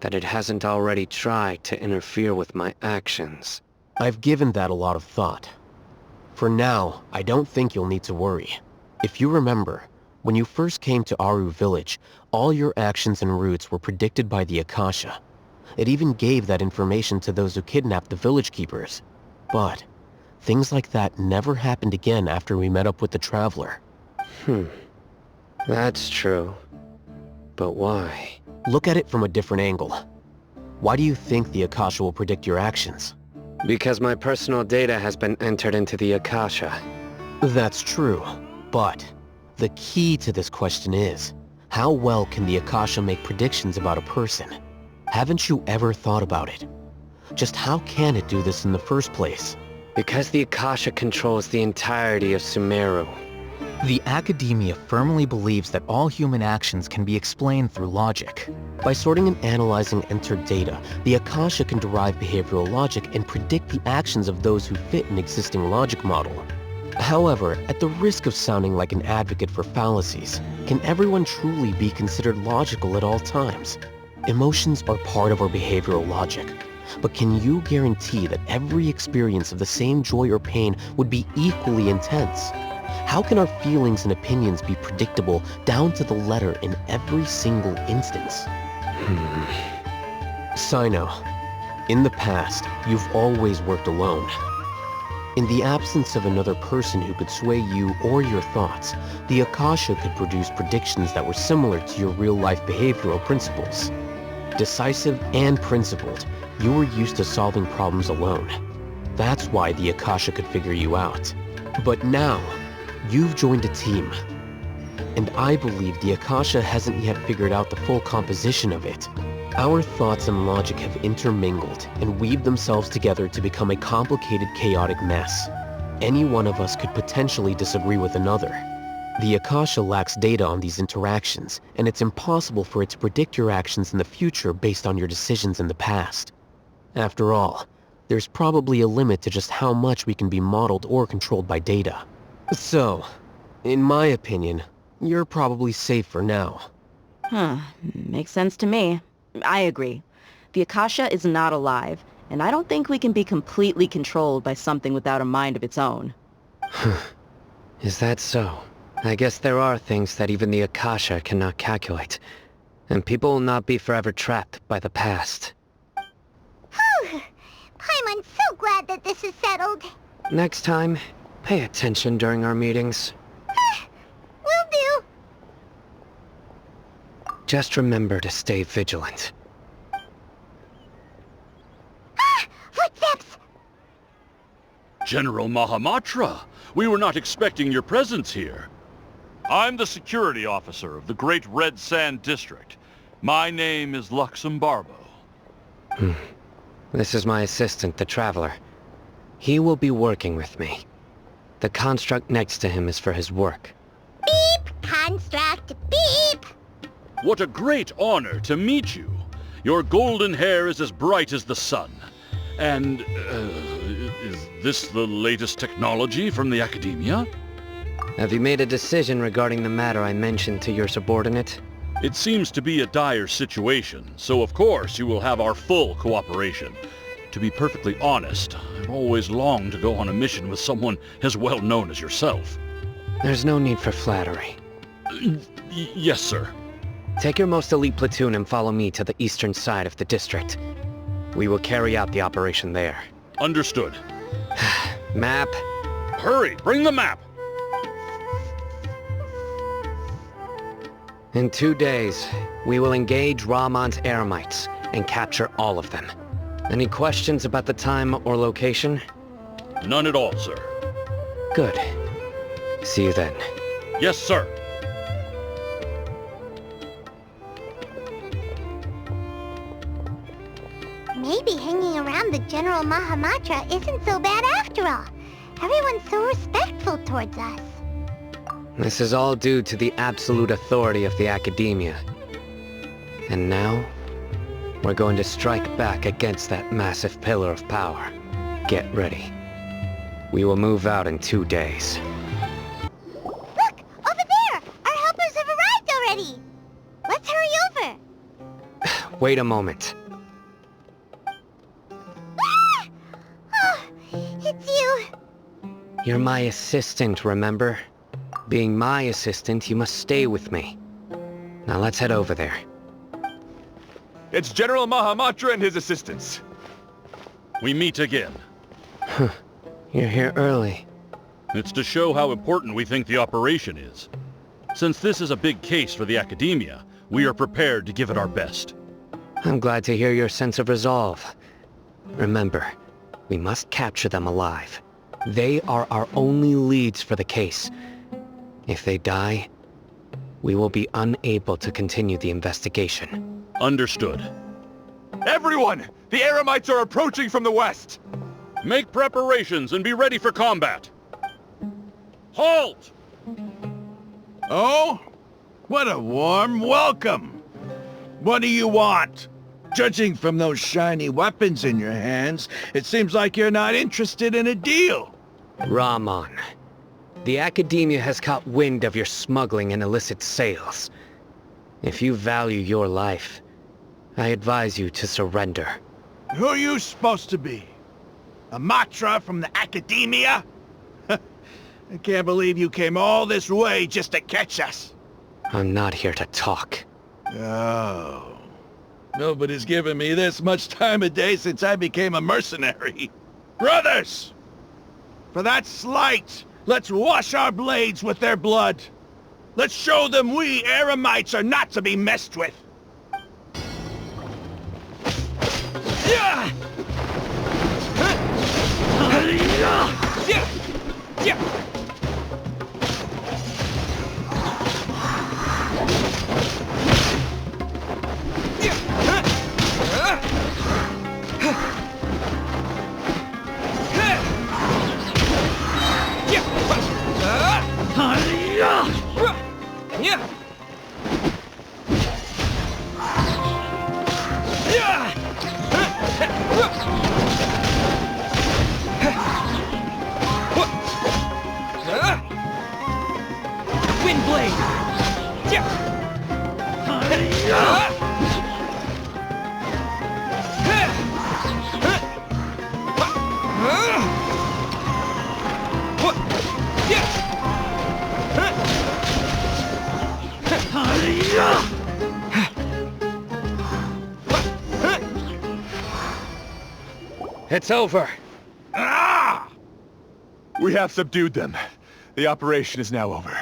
that it hasn't already tried to interfere with my actions. I've given that a lot of thought. For now, I don't think you'll need to worry. If you remember, when you first came to Aru Village, all your actions and routes were predicted by the Akasha. It even gave that information to those who kidnapped the village keepers. But things like that never happened again after we met up with the Traveler. That's true. But why? Look at it from a different angle. Why do you think the Akasha will predict your actions? Because my personal data has been entered into the Akasha. That's true, but the key to this question is, how well can the Akasha make predictions about a person? Haven't you ever thought about it? Just how can it do this in the first place? Because the Akasha controls the entirety of Sumeru. The Academia firmly believes that all human actions can be explained through logic. By sorting and analyzing entered data, the Akasha can derive behavioral logic and predict the actions of those who fit an existing logic model. However, at the risk of sounding like an advocate for fallacies, can everyone truly be considered logical at all times? Emotions are part of our behavioral logic, but can you guarantee that every experience of the same joy or pain would be equally intense? How can our feelings and opinions be predictable down to the letter in every single instance? Sino, in the past, you've always worked alone. In the absence of another person who could sway you or your thoughts, the Akasha could produce predictions that were similar to your real-life behavioral principles. Decisive and principled, you were used to solving problems alone. That's why the Akasha could figure you out. But now, you've joined a team. And I believe the Akasha hasn't yet figured out the full composition of it. Our thoughts and logic have intermingled and weaved themselves together to become a complicated, chaotic mess. Any one of us could potentially disagree with another. The Akasha lacks data on these interactions, and it's impossible for it to predict your actions in the future based on your decisions in the past. After all, there's probably a limit to just how much we can be modeled or controlled by data. So, in my opinion, you're probably safe for now. Makes sense to me. I agree. The Akasha is not alive, and I don't think we can be completely controlled by something without a mind of its own. Is that so? I guess there are things that even the Akasha cannot calculate, and people will not be forever trapped by the past. Whew! Paimon's so glad that this is settled. Next time, pay attention during our meetings. Will do. Just remember to stay vigilant. Footsteps! General Mahamatra, we were not expecting your presence here. I'm the security officer of the Great Red Sand District. My name is Luxembarbo. This is my assistant, the Traveler. He will be working with me. The construct next to him is for his work. Beep! Construct, beep! What a great honor to meet you. Your golden hair is as bright as the sun. And, is this the latest technology from the Academia? Have you made a decision regarding the matter I mentioned to your subordinate? It seems to be a dire situation, so of course you will have our full cooperation. To be perfectly honest, I've always longed to go on a mission with someone as well known as yourself. There's no need for flattery. Yes, sir. Take your most elite platoon and follow me to the eastern side of the district. We will carry out the operation there. Understood. Map. Hurry, bring the map! In 2 days, we will engage Rahman's Eremites and capture all of them. Any questions about the time or location? None at all, sir. Good. See you then. Yes, sir. Maybe hanging around the General Mahamatra isn't so bad after all. Everyone's so respectful towards us. This is all due to the absolute authority of the Academia. And now, We're going to strike back against that massive pillar of power. Get ready. We will move out in 2 days. Look! Over there! Our helpers have arrived already! Let's hurry over! Wait a moment. Ah! Oh, it's you! You're my assistant, remember? Being my assistant, you must stay with me. Now let's head over there. It's General Mahamatra and his assistants. We meet again. You're here early. It's to show how important we think the operation is. Since this is a big case for the Academia, we are prepared to give it our best. I'm glad to hear your sense of resolve. Remember, we must capture them alive. They are our only leads for the case. If they die, we will be unable to continue the investigation. Understood. Everyone! The Eremites are approaching from the west! Make preparations and be ready for combat. Halt! Oh? What a warm welcome! What do you want? Judging from those shiny weapons in your hands, it seems like you're not interested in a deal. Rahman, the Academia has caught wind of your smuggling and illicit sales. If you value your life, I advise you to surrender. Who are you supposed to be? A Matra from the Academia? I can't believe you came all this way just to catch us. I'm not here to talk. Oh. Nobody's given me this much time of day since I became a mercenary. Brothers! For that slight, let's wash our blades with their blood. Let's show them we Eremites are not to be messed with. Yeah! It's over. Ah! We have subdued them. The operation is now over.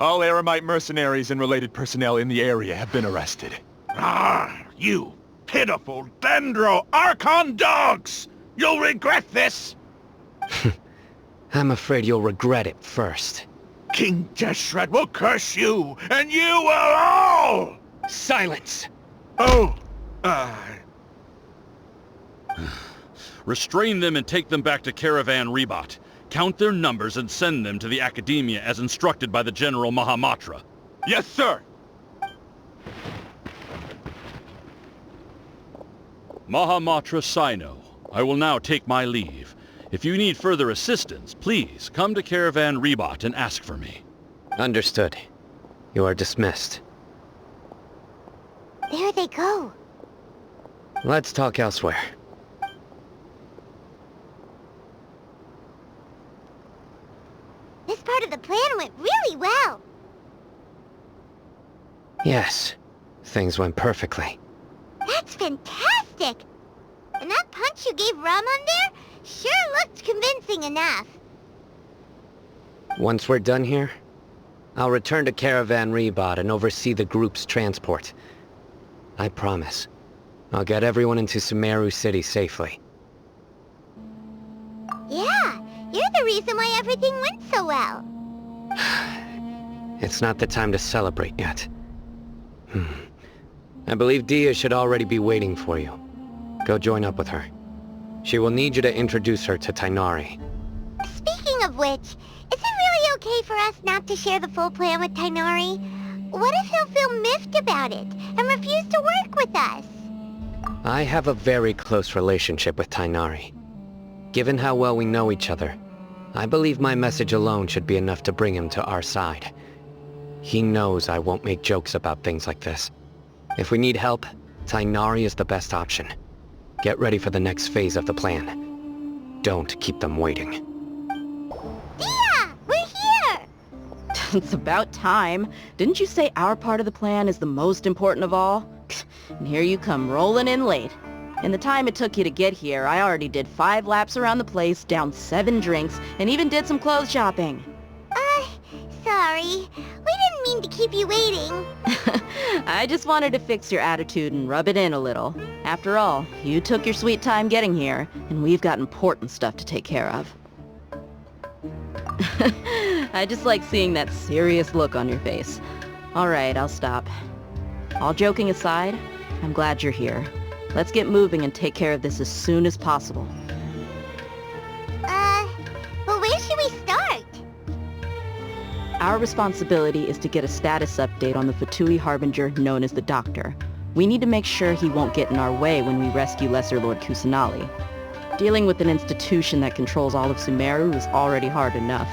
All Eremite mercenaries and related personnel in the area have been arrested. Ah, you pitiful Dendro Archon dogs! You'll regret this! I'm afraid you'll regret it first. King Deshret will curse you, and you will all! Silence! Oh, Restrain them and take them back to Caravan Rebot. Count their numbers and send them to the Academia as instructed by the General Mahamatra. Yes, sir! Mahamatra Sino, I will now take my leave. If you need further assistance, please come to Caravan Rebot and ask for me. Understood. You are dismissed. There they go. Let's talk elsewhere. This part of the plan went really well. Yes, things went perfectly. That's fantastic! And that punch you gave Ramon there sure looked convincing enough. Once we're done here, I'll return to Caravan Rebot and oversee the group's transport. I promise. I'll get everyone into Sumeru City safely. Yeah, you're the reason why everything went so well. It's not the time to celebrate yet. I believe Dia should already be waiting for you. Go join up with her. She will need you to introduce her to Tainari. Speaking of which, is it really okay for us not to share the full plan with Tainari? What if he'll feel miffed about it and refuse to work with us? I have a very close relationship with Tainari. Given how well we know each other, I believe my message alone should be enough to bring him to our side. He knows I won't make jokes about things like this. If we need help, Tainari is the best option. Get ready for the next phase of the plan. Don't keep them waiting. Dia! We're here! It's about time. Didn't you say our part of the plan is the most important of all? And here you come rolling in late. In the time it took you to get here, I already did 5 laps around the place, downed 7 drinks, and even did some clothes shopping. Sorry. We didn't mean to keep you waiting. I just wanted to fix your attitude and rub it in a little. After all, you took your sweet time getting here, and we've got important stuff to take care of. I just like seeing that serious look on your face. Alright, I'll stop. All joking aside, I'm glad you're here. Let's get moving and take care of this as soon as possible. But where should we start? Our responsibility is to get a status update on the Fatui Harbinger known as the Doctor. We need to make sure he won't get in our way when we rescue Lesser Lord Kusanali. Dealing with an institution that controls all of Sumeru is already hard enough.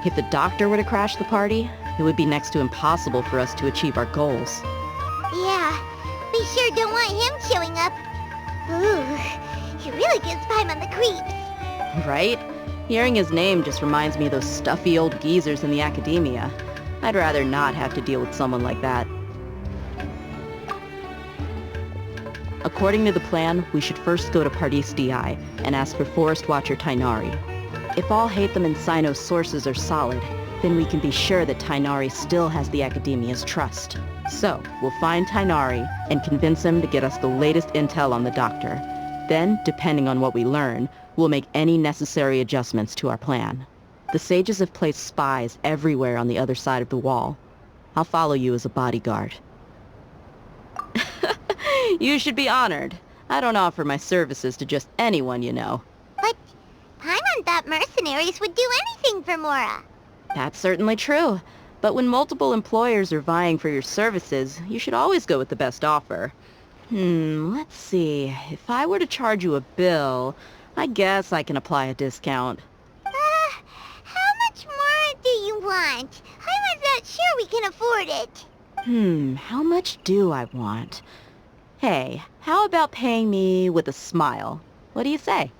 If the Doctor were to crash the party, it would be next to impossible for us to achieve our goals. Yeah, we sure don't want him showing up. Ooh, he really gives Paimon the creeps. Right? Hearing his name just reminds me of those stuffy old geezers in the academia. I'd rather not have to deal with someone like that. According to the plan, we should first go to Pardis Di and ask for Forest Watcher Tainari. If all Hatham and Sino's sources are solid, then we can be sure that Tainari still has the academia's trust. So, we'll find Tainari and convince him to get us the latest intel on the Doctor. Then, depending on what we learn, we'll make any necessary adjustments to our plan. The sages have placed spies everywhere on the other side of the wall. I'll follow you as a bodyguard. You should be honored. I don't offer my services to just anyone, you know. But Paimon thought mercenaries would do anything for Mora. That's certainly true. But when multiple employers are vying for your services, you should always go with the best offer. Let's see. If I were to charge you a bill, I guess I can apply a discount. How much more do you want? Paimon's not sure we can afford it. How much do I want? Hey, how about paying me with a smile? What do you say?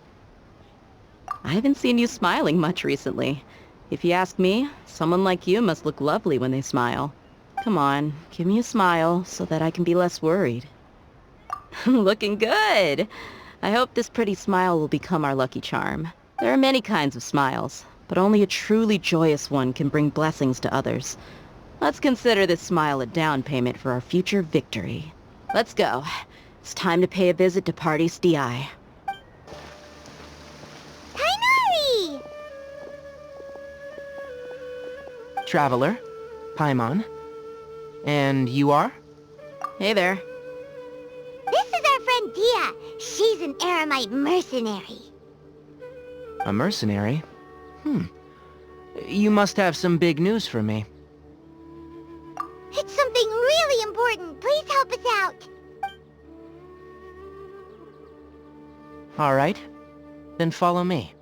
I haven't seen you smiling much recently. If you ask me, someone like you must look lovely when they smile. Come on, give me a smile so that I can be less worried. Looking good! I hope this pretty smile will become our lucky charm. There are many kinds of smiles, but only a truly joyous one can bring blessings to others. Let's consider this smile a down payment for our future victory. Let's go. It's time to pay a visit to Pardis Di. Tainari! Traveler, Paimon. And you are? Hey there. This is our friend Dia. She's an Aramite mercenary. A mercenary? You must have some big news for me. It's something really important. Please help us out. All right. Then follow me.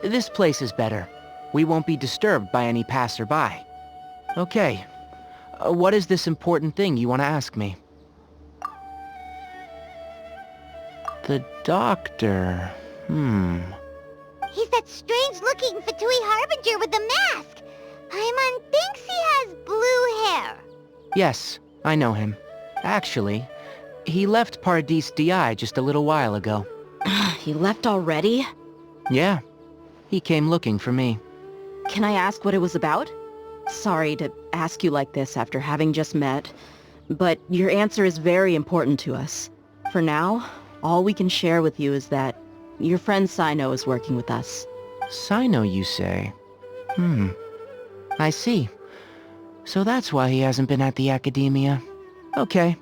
This place is better. We won't be disturbed by any passerby. Okay. What is this important thing you want to ask me? The Doctor. He's that strange-looking Fatui Harbinger with the mask. Paimon thinks he has blue hair. Yes, I know him. Actually, he left Pardis Di just a little while ago. He left already? Yeah. He came looking for me. Can I ask what it was about? Sorry to ask you like this after having just met, but your answer is very important to us. For now, all we can share with you is that your friend Sino is working with us. Sino, you say? I see. So that's why he hasn't been at the academia. Okay.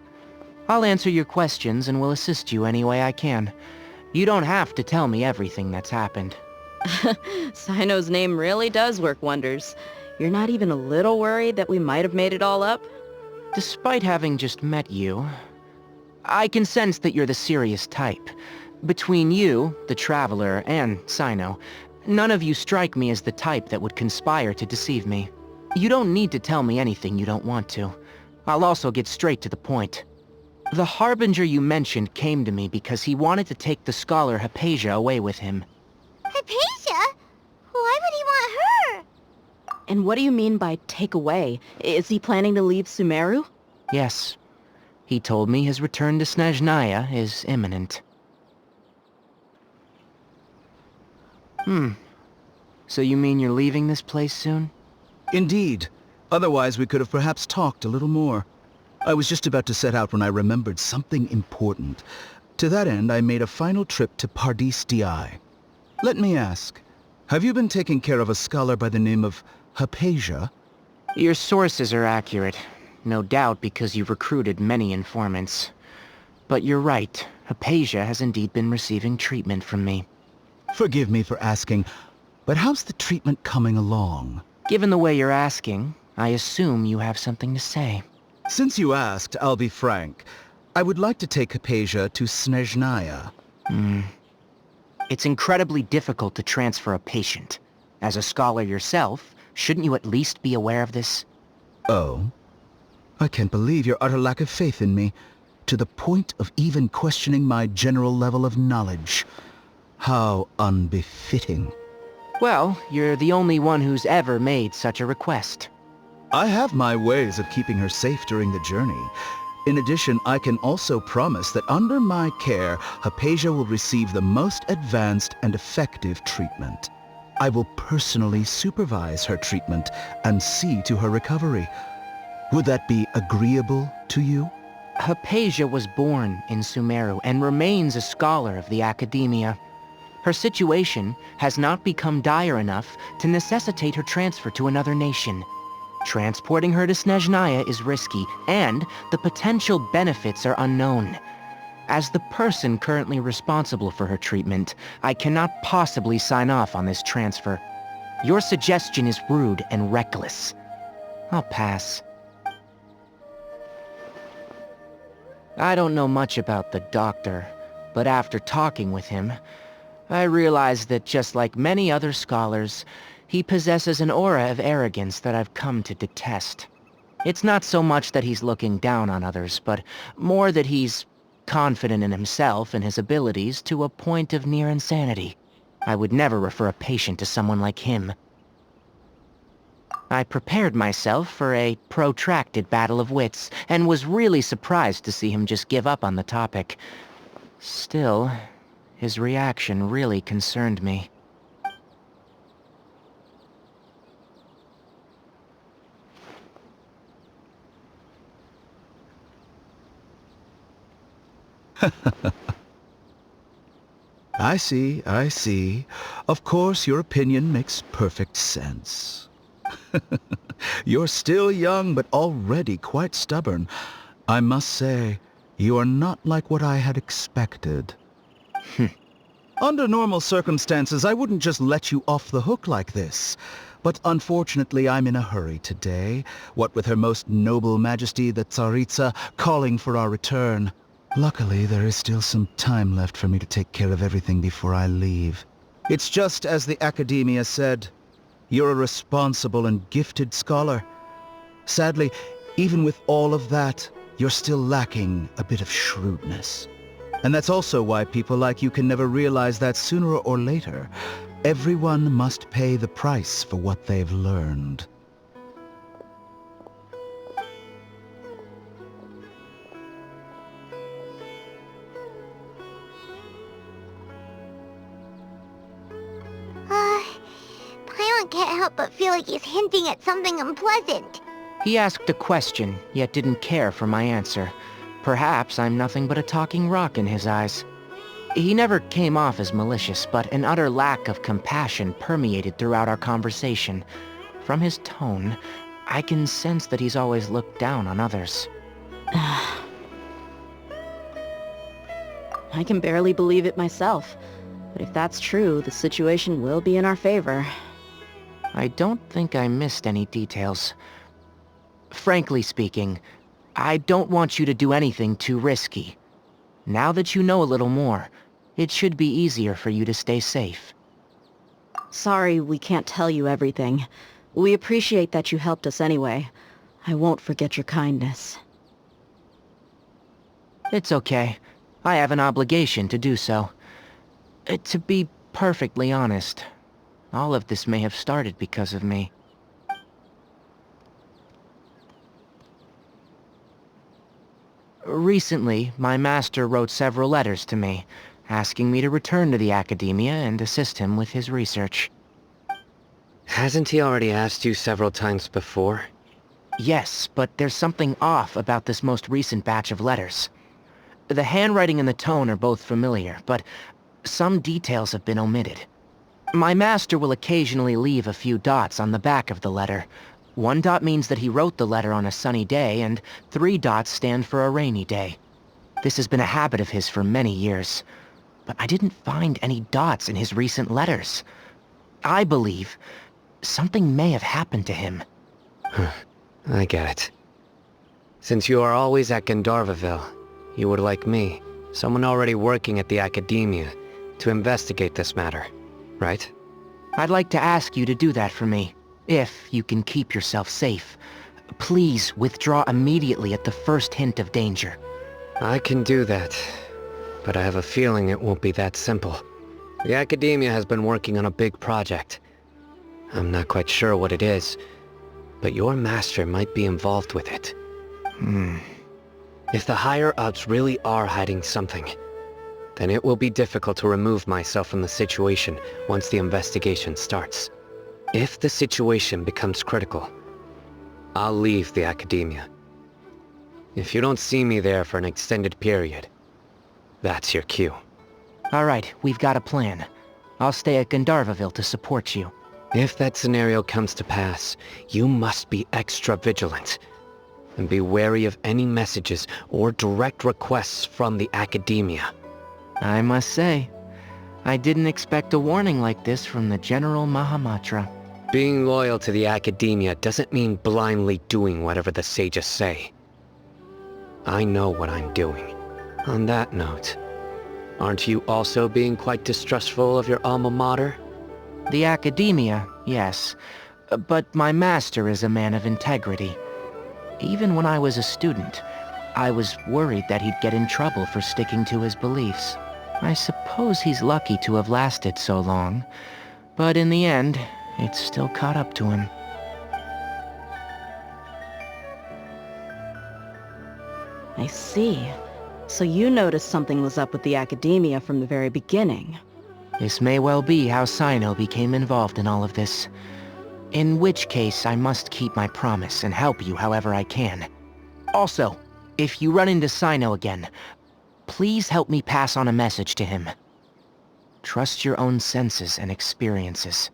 I'll answer your questions and will assist you any way I can. You don't have to tell me everything that's happened. Sino's name really does work wonders. You're not even a little worried that we might have made it all up? Despite having just met you, I can sense that you're the serious type. Between you, the Traveler, and Sino, none of you strike me as the type that would conspire to deceive me. You don't need to tell me anything you don't want to. I'll also get straight to the point. The Harbinger you mentioned came to me because he wanted to take the scholar Hypatia away with him. Hypatia? Why would he want her? And what do you mean by take away? Is he planning to leave Sumeru? Yes. He told me his return to Snezhnaya is imminent. So you mean you're leaving this place soon? Indeed. Otherwise, we could have perhaps talked a little more. I was just about to set out when I remembered something important. To that end, I made a final trip to Pardis Di. Let me ask, have you been taking care of a scholar by the name of Hypatia? Your sources are accurate. No doubt because you've recruited many informants. But you're right, Hypatia has indeed been receiving treatment from me. Forgive me for asking, but how's the treatment coming along? Given the way you're asking, I assume you have something to say. Since you asked, I'll be frank. I would like to take Hypatia to Snezhnaya. It's incredibly difficult to transfer a patient. As a scholar yourself, shouldn't you at least be aware of this? Oh? I can't believe your utter lack of faith in me, to the point of even questioning my general level of knowledge. How unbefitting. Well, you're the only one who's ever made such a request. I have my ways of keeping her safe during the journey. In addition, I can also promise that under my care, Hypatia will receive the most advanced and effective treatment. I will personally supervise her treatment and see to her recovery. Would that be agreeable to you? Hypatia was born in Sumeru and remains a scholar of the Academia. Her situation has not become dire enough to necessitate her transfer to another nation. Transporting her to Snezhnaya is risky, and the potential benefits are unknown. As the person currently responsible for her treatment, I cannot possibly sign off on this transfer. Your suggestion is rude and reckless. I'll pass. I don't know much about the doctor, but after talking with him, I realized that just like many other scholars, he possesses an aura of arrogance that I've come to detest. It's not so much that he's looking down on others, but more that he's confident in himself and his abilities to a point of near insanity. I would never refer a patient to someone like him. I prepared myself for a protracted battle of wits, and was really surprised to see him just give up on the topic. Still, his reaction really concerned me. I see, I see. Of course, your opinion makes perfect sense. You're still young, but already quite stubborn. I must say, you are not like what I had expected. Under normal circumstances, I wouldn't just let you off the hook like this. But unfortunately, I'm in a hurry today, what with Her Most Noble Majesty the Tsaritsa calling for our return. Luckily, there is still some time left for me to take care of everything before I leave. It's just as the Academia said. You're a responsible and gifted scholar. Sadly, even with all of that, you're still lacking a bit of shrewdness. And that's also why people like you can never realize that sooner or later, everyone must pay the price for what they've learned. Paimon can't help but feel like he's hinting at something unpleasant. He asked a question, yet didn't care for my answer. Perhaps I'm nothing but a talking rock in his eyes. He never came off as malicious, but an utter lack of compassion permeated throughout our conversation. From his tone, I can sense that he's always looked down on others. I can barely believe it myself. But if that's true, the situation will be in our favor. I don't think I missed any details. Frankly speaking, I don't want you to do anything too risky. Now that you know a little more, it should be easier for you to stay safe. Sorry we can't tell you everything. We appreciate that you helped us anyway. I won't forget your kindness. It's okay. I have an obligation to do so. To be perfectly honest, all of this may have started because of me. Recently, my master wrote several letters to me, asking me to return to the Academia and assist him with his research. Hasn't he already asked you several times before? Yes, but there's something off about this most recent batch of letters. The handwriting and the tone are both familiar, but some details have been omitted. My master will occasionally leave a few dots on the back of the letter. 1 dot means that he wrote the letter on a sunny day, and 3 dots stand for a rainy day. This has been a habit of his for many years, but I didn't find any dots in his recent letters. I believe something may have happened to him. I get it. Since you are always at Gandharvaville, you would like me, someone already working at the Academia, to investigate this matter, right? I'd like to ask you to do that for me, if you can keep yourself safe. Please withdraw immediately at the first hint of danger. I can do that, but I have a feeling it won't be that simple. The Academia has been working on a big project. I'm not quite sure what it is, but your master might be involved with it. If the higher-ups really are hiding something, then it will be difficult to remove myself from the situation once the investigation starts. If the situation becomes critical, I'll leave the Academia. If you don't see me there for an extended period, that's your cue. All right, we've got a plan. I'll stay at Gandharvaville to support you. If that scenario comes to pass, you must be extra vigilant. And be wary of any messages or direct requests from the Academia. I must say, I didn't expect a warning like this from the General Mahamatra. Being loyal to the Academia doesn't mean blindly doing whatever the sages say. I know what I'm doing. On that note, aren't you also being quite distrustful of your alma mater? The Academia, yes. But my master is a man of integrity. Even when I was a student, I was worried that he'd get in trouble for sticking to his beliefs. I suppose he's lucky to have lasted so long, but in the end, it's still caught up to him. I see. So you noticed something was up with the Academia from the very beginning. This may well be how Sino became involved in all of this. In which case, I must keep my promise and help you however I can. Also, if you run into Sino again, please help me pass on a message to him. Trust your own senses and experiences.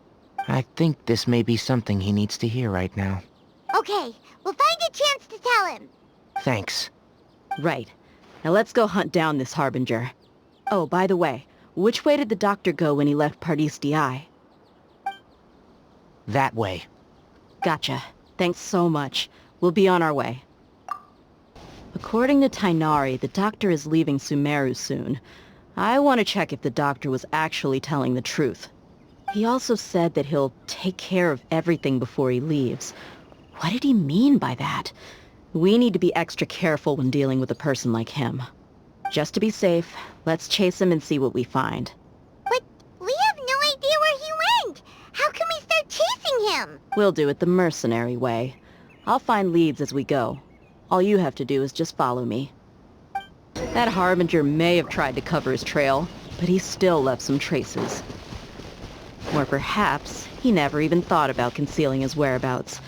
I think this may be something he needs to hear right now. Okay, we'll find a chance to tell him. Thanks. Right. Now let's go hunt down this Harbinger. Oh, by the way, which way did the doctor go when he left Pardis Di? That way. Gotcha. Thanks so much. We'll be on our way. According to Tainari, the doctor is leaving Sumeru soon. I want to check if the doctor was actually telling the truth. He also said that he'll take care of everything before he leaves. What did he mean by that? We need to be extra careful when dealing with a person like him. Just to be safe, let's chase him and see what we find. But we have no idea where he went! How can we start chasing him? We'll do it the mercenary way. I'll find leads as we go. All you have to do is just follow me. That Harbinger may have tried to cover his trail, but he still left some traces. Or perhaps he never even thought about concealing his whereabouts.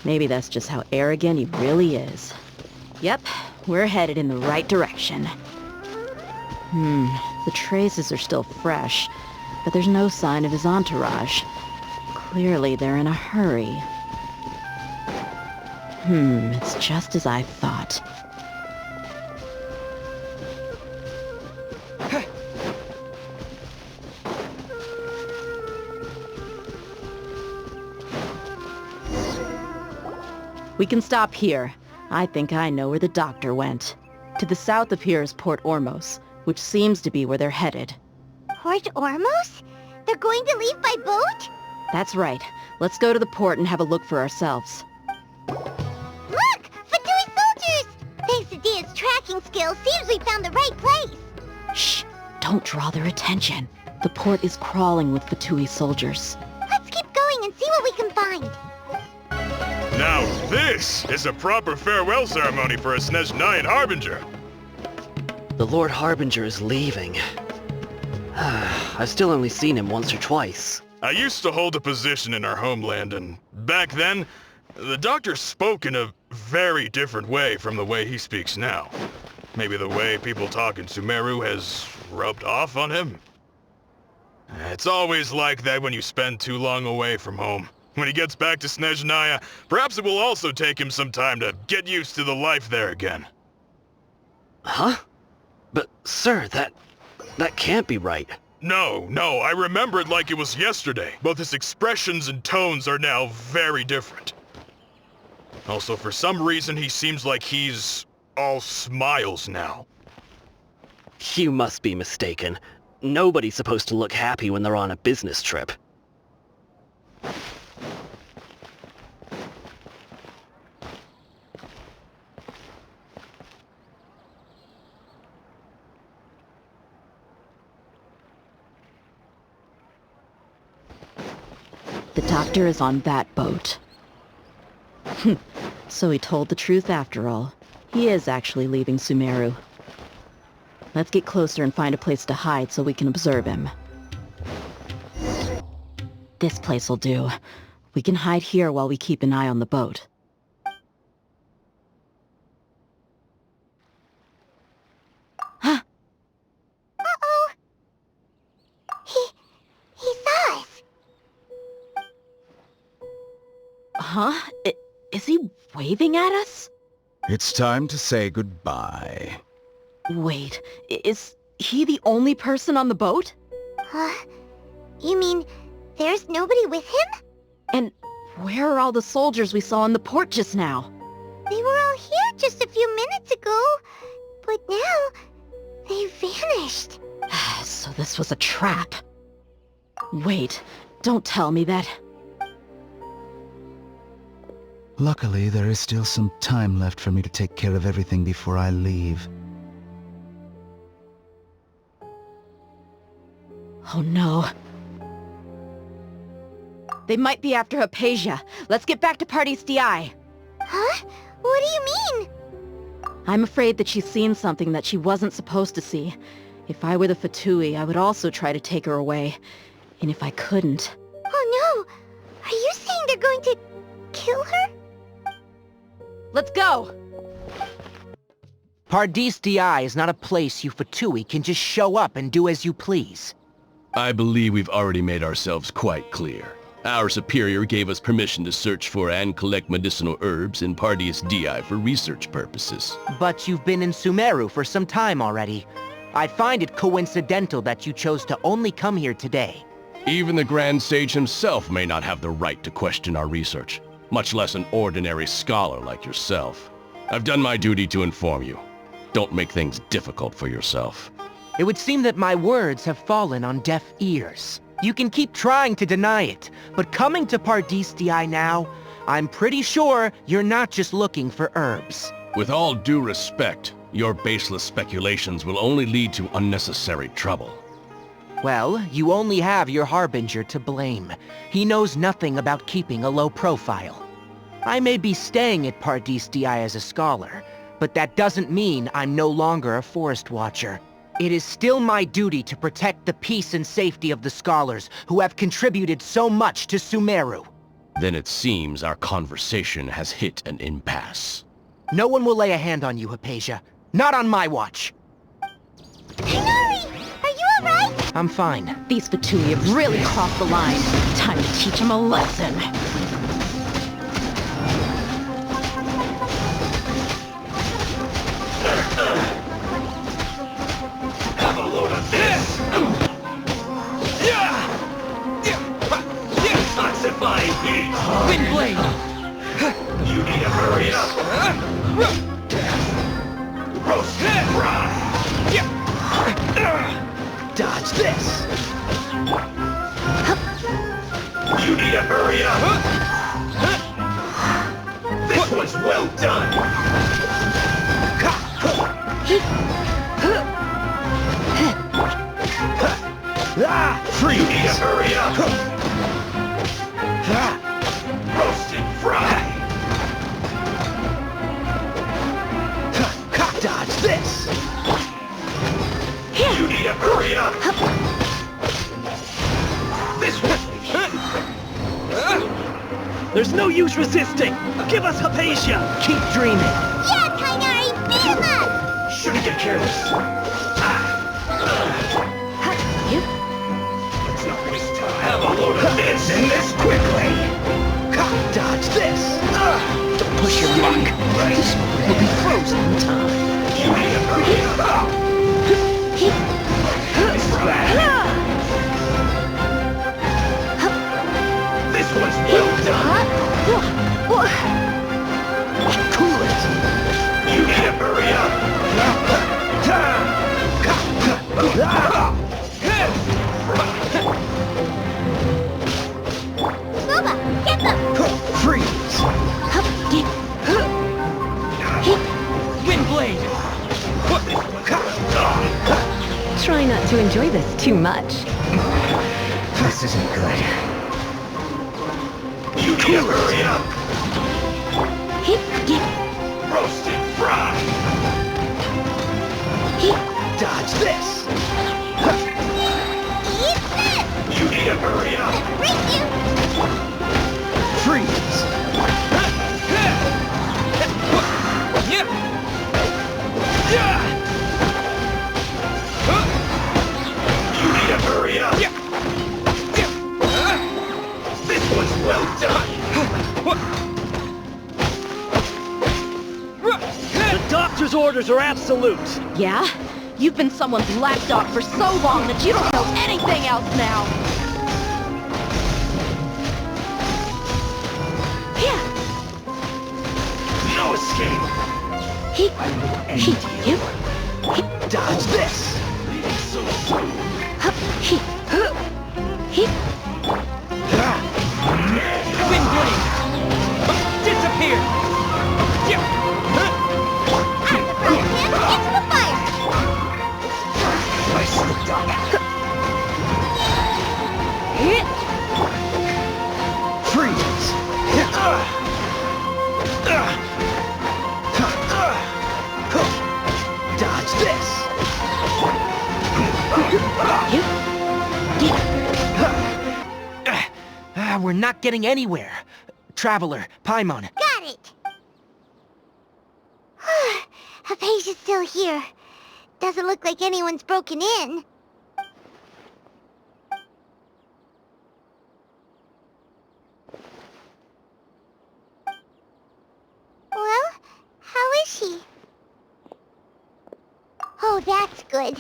Maybe that's just how arrogant he really is. Yep, we're headed in the right direction. The traces are still fresh, but there's no sign of his entourage. Clearly they're in a hurry. It's just as I thought. We can stop here. I think I know where the doctor went. To the south of here is Port Ormos, which seems to be where they're headed. Port Ormos? They're going to leave by boat? That's right. Let's go to the port and have a look for ourselves. Look! Fatui soldiers! Thanks to Dia's tracking skills, seems we found the right place. Shh! Don't draw their attention. The port is crawling with Fatui soldiers. Let's keep going and see what we can find. Now this is a proper farewell ceremony for a Snezhnayan Harbinger. The Lord Harbinger is leaving. I've still only seen him once or twice. I used to hold a position in our homeland, and back then, the doctor spoke in a very different way from the way he speaks now. Maybe the way people talk in Sumeru has rubbed off on him? It's always like that when you spend too long away from home. When he gets back to Snezhnaya, perhaps it will also take him some time to get used to the life there again. Huh? But, sir, that can't be right. No, I remember it like it was yesterday. Both his expressions and tones are now very different. Also, for some reason, he seems like he's all smiles now. You must be mistaken. Nobody's supposed to look happy when they're on a business trip. The doctor is on that boat. So he told the truth after all. He is actually leaving Sumeru. Let's get closer and find a place to hide so we can observe him. This place will do. We can hide here while we keep an eye on the boat. Huh? Uh-oh! He saw us! Huh? Is he waving at us? It's time to say goodbye. Wait, is he the only person on the boat? You mean there's nobody with him? And where are all the soldiers we saw in the port just now? They were all here just a few minutes ago, but now they vanished. So this was a trap. Wait, don't tell me that... Luckily, there is still some time left for me to take care of everything before I leave. Oh no. They might be after Hypatia. Let's get back to Pardis Di. Huh? What do you mean? I'm afraid that she's seen something that she wasn't supposed to see. If I were the Fatui, I would also try to take her away. And if I couldn't... Oh no! Are you saying they're going to kill her? Let's go! Pardis Di is not a place you Fatui can just show up and do as you please. I believe we've already made ourselves quite clear. Our superior gave us permission to search for and collect medicinal herbs in Pardis Di for research purposes. But you've been in Sumeru for some time already. I'd find it coincidental that you chose to only come here today. Even the Grand Sage himself may not have the right to question our research, much less an ordinary scholar like yourself. I've done my duty to inform you. Don't make things difficult for yourself. It would seem that my words have fallen on deaf ears. You can keep trying to deny it, but coming to Pardis Di now, I'm pretty sure you're not just looking for herbs. With all due respect, your baseless speculations will only lead to unnecessary trouble. Well, you only have your Harbinger to blame. He knows nothing about keeping a low profile. I may be staying at Pardis Di as a scholar, but that doesn't mean I'm no longer a forest watcher. It is still my duty to protect the peace and safety of the scholars who have contributed so much to Sumeru. Then it seems our conversation has hit an impasse. No one will lay a hand on you, Hypatia. Not on my watch. Hinari! Are you alright? I'm fine. These Fatui have really crossed the line. Time to teach them a lesson. Have a load of this! Toxifying heat! Wind blade! You need to hurry up! Roast and fry! Dodge this! You need to hurry up! This one's well done! Freeze! You need to hurry up! Roast and fry! Dodge this! You need to hurry up! This one! There's no use resisting! Give us Hypatia! Keep dreaming! Yeah, Kainari, beat him up! Shouldn't get careless! Let's not waste time! Have a load of this and this quickly! Dodge this! Don't push your luck! This one will be frozen in time! You need to hurry up! This one's well done! Cool it! You need to hurry up! Boba, get them! Freeze! Windblade! Try not to enjoy this too much. This isn't good. You need to hurry up! Roast and fry! Dodge this! Eat this! You need to hurry up! Break you! Freeze! You need to hurry up! This one's well done! The doctor's orders are absolute! Yeah? You've been someone's lapdog for so long that you don't know anything else now! No escape! Dodge this! Leaving so soon! Windblade! Disappear! Into the fire! I slipped up. Freeze! Dodge this! We're not getting anywhere. Traveler, Paimon. Got it! Hypatia's still here. Doesn't look like anyone's broken in. Well, how is she? Oh, that's good.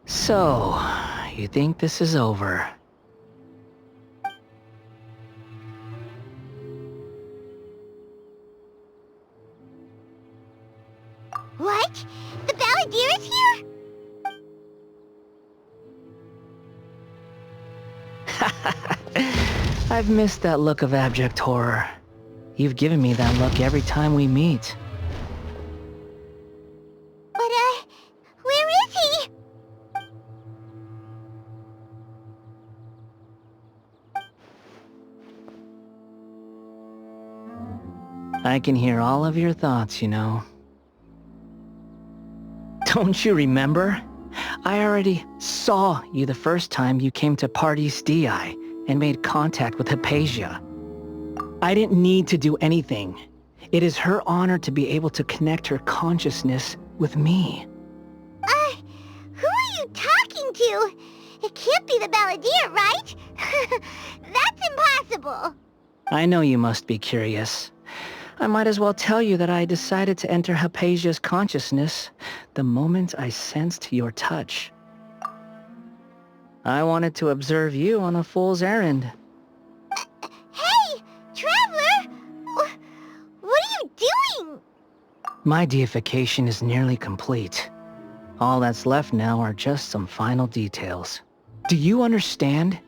So, you think this is over? What? The Balladeer is here? I've missed that look of abject horror. You've given me that look every time we meet. But, where is he? I can hear all of your thoughts, you know. Don't you remember? I already saw you the first time you came to Parties Di and made contact with Hypatia. I didn't need to do anything. It is her honor to be able to connect her consciousness with me. Who are you talking to? It can't be the Balladeer, right? That's impossible. I know you must be curious. I might as well tell you that I decided to enter Hypatia's consciousness the moment I sensed your touch. I wanted to observe you on a fool's errand. Hey! Traveler! What are you doing? My deification is nearly complete. All that's left now are just some final details. Do you understand?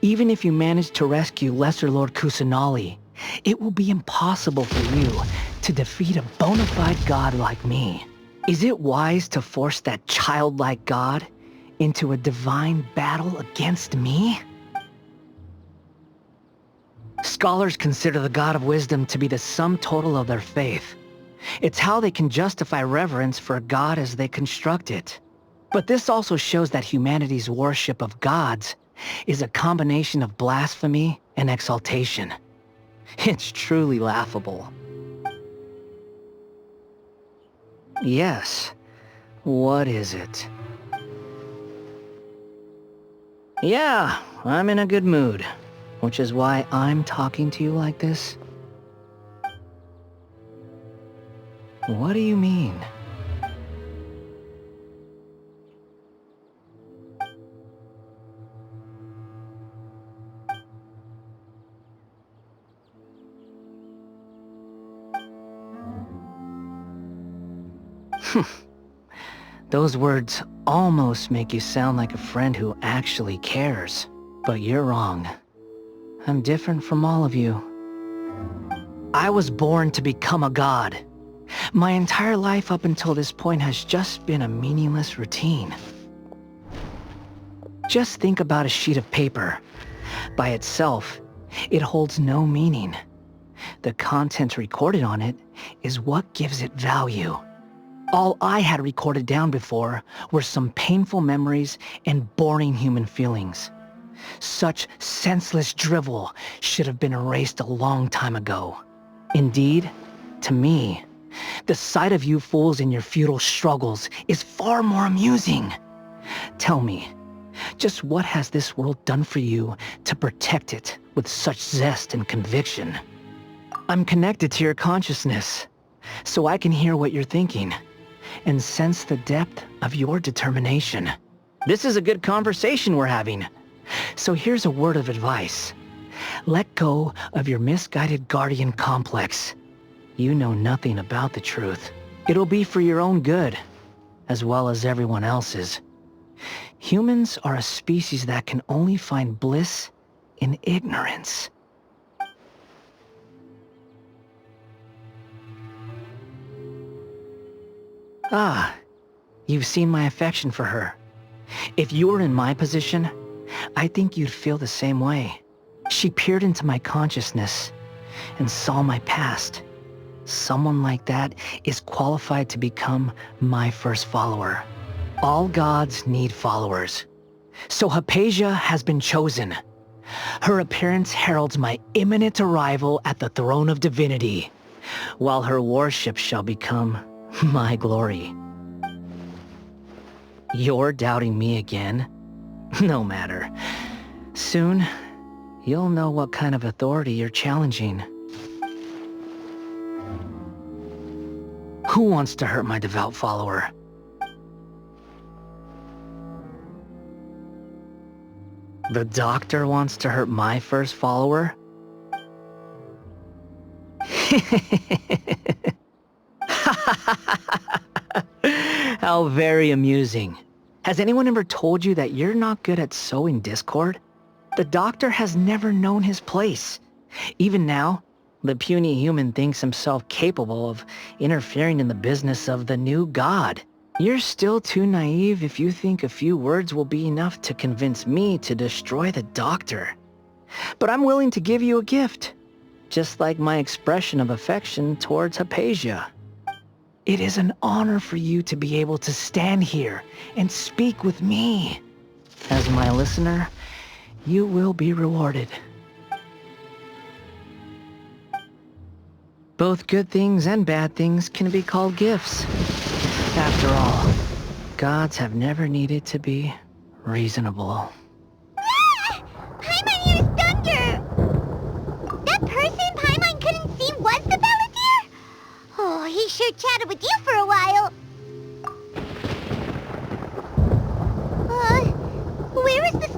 Even if you manage to rescue Lesser Lord Kusanali, it will be impossible for you to defeat a bona fide god like me. Is it wise to force that childlike god into a divine battle against me? Scholars consider the God of Wisdom to be the sum total of their faith. It's how they can justify reverence for a god as they construct it. But this also shows that humanity's worship of gods is a combination of blasphemy and exaltation. It's truly laughable. Yes. What is it? Yeah, I'm in a good mood, which is why I'm talking to you like this. What do you mean? Those words almost make you sound like a friend who actually cares. But you're wrong. I'm different from all of you. I was born to become a god. My entire life up until this point has just been a meaningless routine. Just think about a sheet of paper. By itself, it holds no meaning. The content recorded on it is what gives it value. All I had recorded down before were some painful memories and boring human feelings. Such senseless drivel should have been erased a long time ago. Indeed, to me, the sight of you fools in your futile struggles is far more amusing. Tell me, just what has this world done for you to protect it with such zest and conviction? I'm connected to your consciousness, so I can hear what you're thinking and sense the depth of your determination. This is a good conversation we're having. So here's a word of advice. Let go of your misguided guardian complex. You know nothing about the truth. It'll be for your own good, as well as everyone else's. Humans are a species that can only find bliss in ignorance. Ah, you've seen my affection for her. If you were in my position, I think you'd feel the same way. She peered into my consciousness and saw my past. Someone like that is qualified to become my first follower. All gods need followers. So Hypatia has been chosen. Her appearance heralds my imminent arrival at the throne of divinity, while her worship shall become my glory. You're doubting me again? No matter. Soon, you'll know what kind of authority you're challenging. Who wants to hurt my devout follower? The doctor wants to hurt my first follower? How very amusing. Has anyone ever told you that you're not good at sowing discord? The doctor has never known his place. Even now, the puny human thinks himself capable of interfering in the business of the new god. You're still too naive if you think a few words will be enough to convince me to destroy the doctor. But I'm willing to give you a gift, just like my expression of affection towards Hypatia. It is an honor for you to be able to stand here and speak with me. As my listener, you will be rewarded. Both good things and bad things can be called gifts. After all, gods have never needed to be reasonable. Paimon used thunder! That person Paimon couldn't see was the Palantir? Oh, he sure chatted with you for a while. Where is this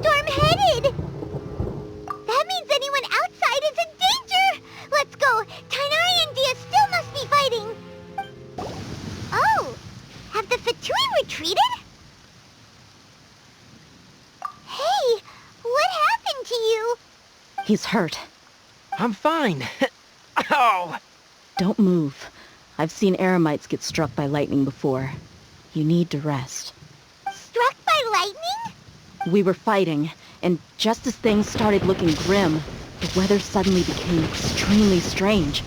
He's hurt. I'm fine. Ow! Don't move. I've seen eremites get struck by lightning before. You need to rest. Struck by lightning? We were fighting, and just as things started looking grim, the weather suddenly became extremely strange.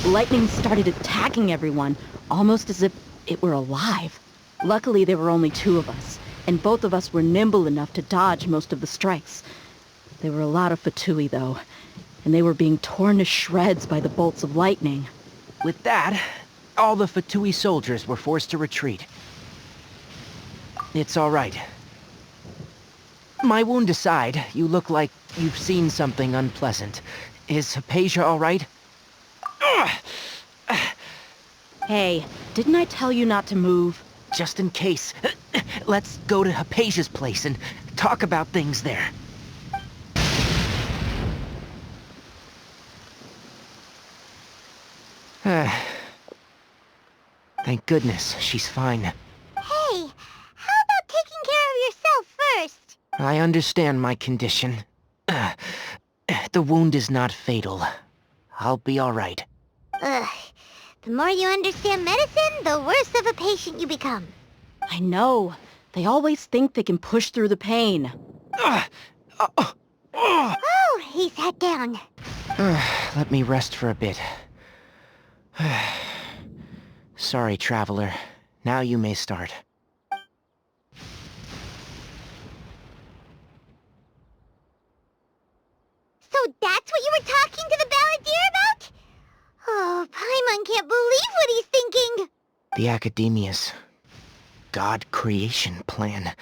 Lightning started attacking everyone, almost as if it were alive. Luckily, there were only two of us, and both of us were nimble enough to dodge most of the strikes. There were a lot of Fatui, though, and they were being torn to shreds by the bolts of lightning. With that, all the Fatui soldiers were forced to retreat. It's all right. My wound aside, you look like you've seen something unpleasant. Is Hypatia all right? Hey, didn't I tell you not to move? Just in case. Let's go to Hypatia's place and talk about things there. Thank goodness she's fine. Hey, how about taking care of yourself first? I understand my condition. The wound is not fatal. I'll be all right. Ugh. The more you understand medicine, the worse of a patient you become. I know. They always think they can push through the pain. Oh, he sat down. Let me rest for a bit. Sorry, traveler. Now you may start. So that's what you were talking to the balladeer about? Oh, Paimon can't believe what he's thinking! The Academia's God creation plan.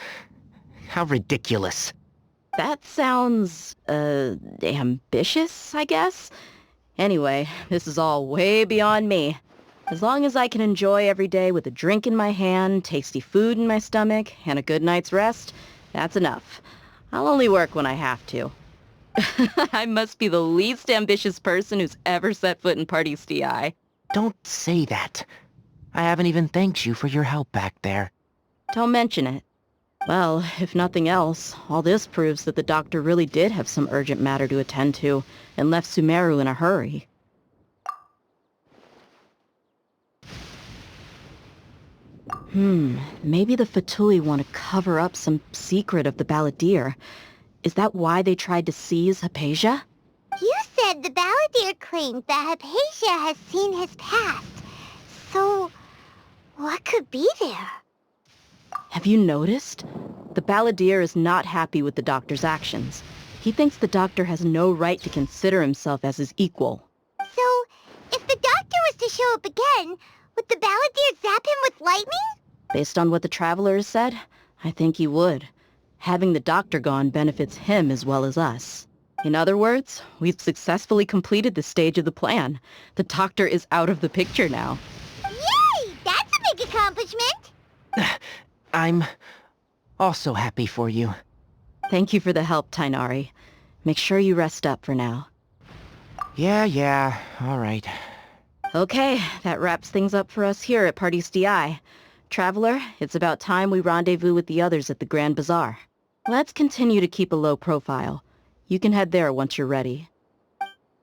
How ridiculous. That sounds, ambitious, I guess? Anyway, this is all way beyond me. As long as I can enjoy every day with a drink in my hand, tasty food in my stomach, and a good night's rest, that's enough. I'll only work when I have to. I must be the least ambitious person who's ever set foot in Party's DI. Don't say that. I haven't even thanked you for your help back there. Don't mention it. Well, if nothing else, all this proves that the doctor really did have some urgent matter to attend to, and left Sumeru in a hurry. Maybe the Fatui want to cover up some secret of the balladeer. Is that why they tried to seize Hypatia? You said the balladeer claimed that Hypatia has seen his past. So, what could be there? Have you noticed? The balladeer is not happy with the doctor's actions. He thinks the doctor has no right to consider himself as his equal. So, if the doctor was to show up again, would the balladeer zap him with lightning? Based on what the traveler has said, I think he would. Having the doctor gone benefits him as well as us. In other words, we've successfully completed this stage of the plan. The doctor is out of the picture now. Yay! That's a big accomplishment! I'm also happy for you. Thank you for the help, Tainari. Make sure you rest up for now. Yeah, all right. Okay, that wraps things up for us here at Party's DI. Traveler, it's about time we rendezvous with the others at the Grand Bazaar. Let's continue to keep a low profile. You can head there once you're ready.